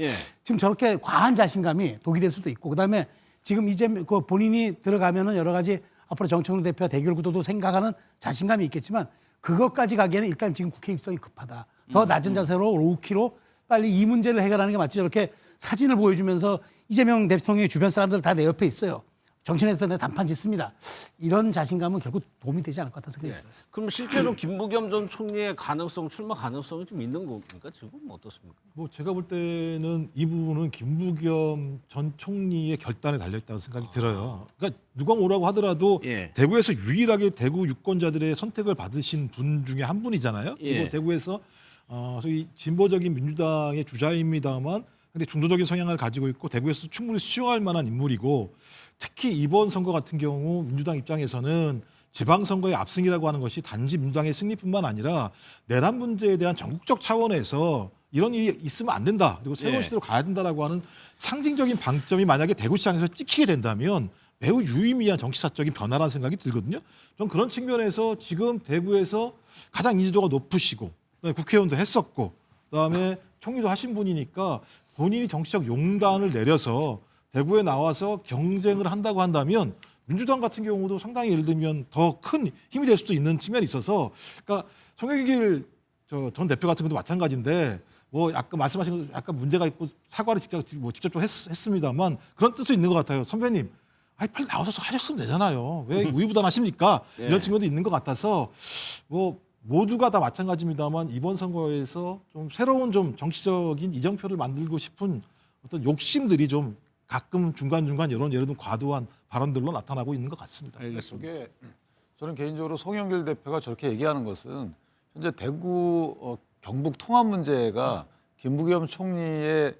지금 저렇게 과한 자신감이 독이 될 수도 있고 그다음에 지금 이제 그 본인이 들어가면은 여러 가지 앞으로 정청래 대표와 대결 구도도 생각하는 자신감이 있겠지만 그것까지 가기에는 일단 지금 국회 입성이 급하다. 더 낮은 자세로 로우키로 빨리 이 문제를 해결하는 게 맞지. 저렇게 사진을 보여주면서 이재명 대통령의 주변 사람들 다 내 옆에 있어요. 정치인 대표한테 단판 짓습니다. 이런 자신감은 결국 도움이 되지 않을 것 같다 생각이 들어요. 그럼 실제로 김부겸 전 총리의 출마 가능성이 좀 있는 겁니까? 지금 어떻습니까? 뭐 제가 볼 때는 이 부분은 김부겸 전 총리의 결단에 달려 있다고 생각이 들어요. 그러니까 누가 뭐라고 하더라도 대구에서 유일하게 대구 유권자들의 선택을 받으신 분 중에 한 분이잖아요. 그리고 대구에서 소위 진보적인 민주당의 주자입니다만 근데 중도적인 성향을 가지고 있고 대구에서 충분히 수용할 만한 인물이고 특히 이번 선거 같은 경우 민주당 입장에서는 지방선거의 압승이라고 하는 것이 단지 민주당의 승리뿐만 아니라 내란 문제에 대한 전국적 차원에서 이런 일이 있으면 안 된다. 그리고 새로운 시대로 가야 된다라고 하는 상징적인 방점이 만약에 대구시장에서 찍히게 된다면 매우 유의미한 정치사적인 변화라는 생각이 들거든요. 전 그런 측면에서 지금 대구에서 가장 인지도가 높으시고 국회의원도 했었고 그다음에 총리도 하신 분이니까 본인이 정치적 용단을 내려서 대구에 나와서 경쟁을 한다고 한다면 민주당 같은 경우도 상당히 예를 들면 더 큰 힘이 될 수도 있는 측면이 있어서 그러니까 송영길 전 대표 같은 것도 마찬가지인데 뭐 아까 말씀하신 것 약간 문제가 있고 사과를 직접적으로 했습니다만 그런 뜻도 있는 것 같아요. 선배님, 빨리 나와서 하셨으면 되잖아요. 왜 우유부단하십니까? 이런 측면도 있는 것 같아서 뭐 모두가 다 마찬가지입니다만 이번 선거에서 좀 새로운 좀 정치적인 이정표를 만들고 싶은 어떤 욕심들이 좀 가끔 중간중간 이런 예를 들면 과도한 발언들로 나타나고 있는 것 같습니다. 알겠습니다. 저는 개인적으로 송영길 대표가 저렇게 얘기하는 것은 현재 대구 경북 통합 문제가 김부겸 총리의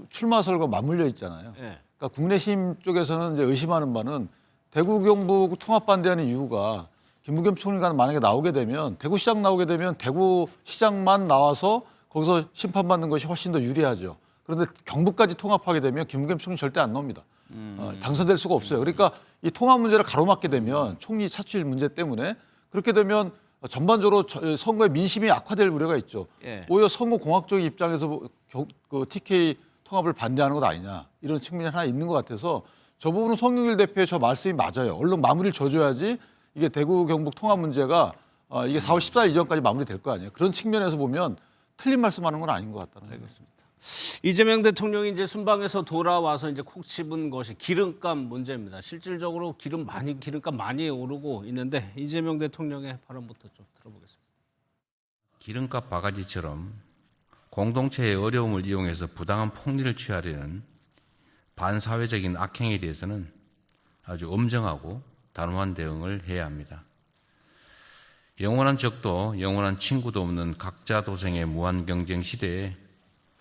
출마설과 맞물려 있잖아요. 그러니까 국내심 쪽에서는 이제 의심하는 바는 대구 경북 통합 반대하는 이유가 김부겸 총리가 만약에 나오게 되면 대구시장 나오게 되면 대구시장만 나와서 거기서 심판받는 것이 훨씬 더 유리하죠. 그런데 경북까지 통합하게 되면 김부겸 총리 절대 안 나옵니다. 당선될 수가 없어요. 그러니까 이 통합 문제를 가로막게 되면 총리 차출 문제 때문에 그렇게 되면 전반적으로 선거의 민심이 악화될 우려가 있죠. 오히려 선거 공학적 입장에서 그 TK 통합을 반대하는 것 아니냐 이런 측면이 하나 있는 것 같아서 저 부분은 송영길 대표의 저 말씀이 맞아요. 얼른 마무리를 져줘야지 이게 대구 경북 통합 문제가 이게 4월 14일 이전까지 마무리될 거 아니에요. 그런 측면에서 보면 틀린 말씀하는 건 아닌 것 같다는 생각입니다. 이재명 대통령이 이제 순방에서 돌아와서 이제 콕 집은 것이 기름값 문제입니다. 실질적으로 기름값 많이 오르고 있는데 이재명 대통령의 발언부터 좀 들어보겠습니다. 기름값 바가지처럼 공동체의 어려움을 이용해서 부당한 폭리를 취하려는 반사회적인 악행에 대해서는 아주 엄정하고 단호한 대응을 해야 합니다. 영원한 적도 영원한 친구도 없는 각자 도생의 무한 경쟁 시대에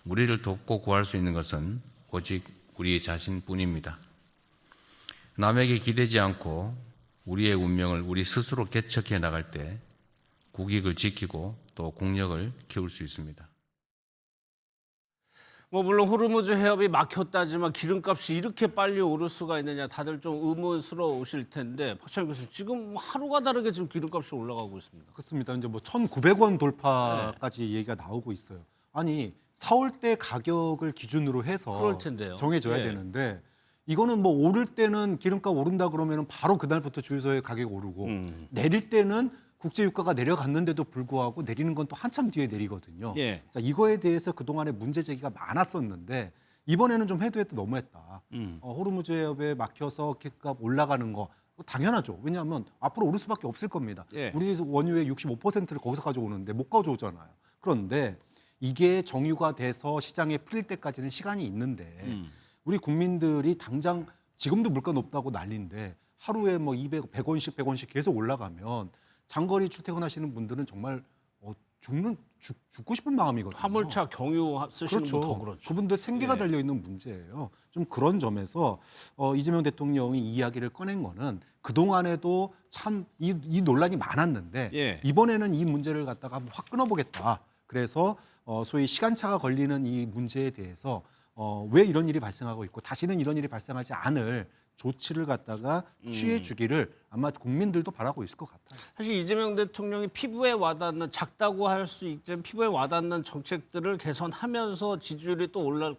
우리를 돕고 구할 수 있는 것은 오직 우리 자신뿐입니다. 남에게 기대지 않고 우리의 운명을 우리 스스로 개척해 나갈 때 국익을 지키고 또 국력을 키울 수 있습니다. 뭐 물론 호르무즈 해협이 막혔다지만 기름값이 이렇게 빨리 오를 수가 있느냐 다들 좀 의문스러우실 텐데 박찬일 교수님 지금 하루가 다르게 지금 기름값이 올라가고 있습니다. 그렇습니다. 이제 뭐 1,900원 돌파까지 얘기가 나오고 있어요. 아니 4월 때 가격을 기준으로 해서 그럴 텐데요. 정해져야 되는데 이거는 뭐 오를 때는 기름값 오른다 그러면 바로 그날부터 주유소에 가격이 오르고 내릴 때는 국제 유가가 내려갔는데도 불구하고 내리는 건 또 한참 뒤에 내리거든요. 예. 자, 이거에 대해서 그동안에 문제 제기가 많았었는데 이번에는 좀 해도 너무했다. 호르무즈 해협에 막혀서 객값 올라가는 거 당연하죠. 왜냐하면 앞으로 오를 수밖에 없을 겁니다. 예. 우리 원유의 65%를 거기서 가져오는데 못 가져오잖아요. 그런데 이게 정유가 돼서 시장에 풀릴 때까지는 시간이 있는데 우리 국민들이 당장 지금도 물가 높다고 난리인데 하루에 뭐 200, 100원씩 계속 올라가면 장거리 출퇴근하시는 분들은 정말 죽고 싶은 마음이거든요. 화물차 경유 쓰시는 그렇죠. 분도 그렇죠. 그분들 생계가 예. 달려 있는 문제예요. 좀 그런 점에서 이재명 대통령이 이 이야기를 꺼낸 거는 그 동안에도 참 이 논란이 많았는데 예. 이번에는 이 문제를 갖다가 한번 확 끊어보겠다. 그래서 소위 시간차가 걸리는 이 문제에 대해서 왜 이런 일이 발생하고 있고 다시는 이런 일이 발생하지 않을 조치를 갖다가 취해 주기를 아마 국민들도 바라고 있을 것 같아요. 사실 이재명 대통령이 피부에 와닿는 작다고 할 수 있지만 피부에 와닿는 정책들을 개선하면서 지지율이 또 올라갈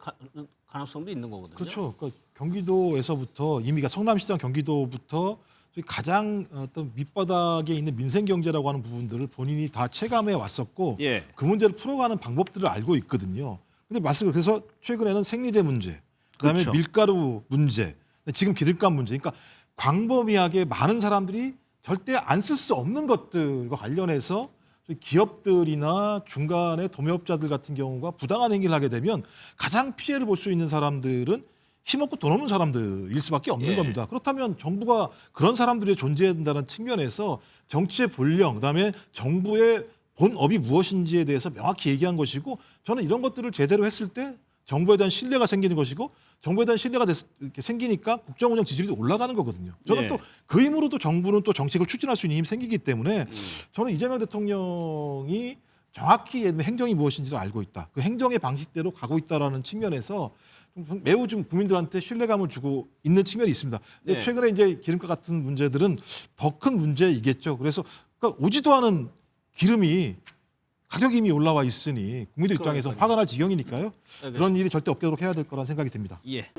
가능성도 있는 거거든요. 그렇죠. 그러니까 경기도에서부터 이미 성남시장 경기도부터 가장 어떤 밑바닥에 있는 민생 경제라고 하는 부분들을 본인이 다 체감해 왔었고 예. 그 문제를 풀어가는 방법들을 알고 있거든요. 근데 그래서 최근에는 생리대 문제, 그다음에 그렇죠. 밀가루 문제, 지금 기름값 문제. 그러니까 광범위하게 많은 사람들이 절대 안 쓸 수 없는 것들과 관련해서 기업들이나 중간에 도매업자들 같은 경우가 부당한 행위를 하게 되면 가장 피해를 볼 수 있는 사람들은 힘없고 돈 없는 사람들일 수밖에 없는 예. 겁니다. 그렇다면 정부가 그런 사람들이 존재해야 된다는 측면에서 정치의 본령, 그다음에 정부의 본업이 무엇인지에 대해서 명확히 얘기한 것이고 저는 이런 것들을 제대로 했을 때 정부에 대한 신뢰가 생기는 것이고 정부에 대한 신뢰가 이렇게 생기니까 국정운영 지지율이 올라가는 거거든요. 저는 예. 또 그 힘으로도 정부는 또 정책을 추진할 수 있는 힘이 생기기 때문에 저는 이재명 대통령이 정확히 행정이 무엇인지를 알고 있다. 그 행정의 방식대로 가고 있다라는 측면에서 매우 좀 국민들한테 신뢰감을 주고 있는 측면이 있습니다. 근데 네. 최근에 이제 기름값 같은 문제들은 더 큰 문제이겠죠. 그래서 그러니까 오지도 않은 기름이 가격이 이미 올라와 있으니 국민들 입장에서 그러니까요. 화가 날 지경이니까요. 네, 그런 일이 절대 없도록 해야 될 거라는 생각이 듭니다. 예.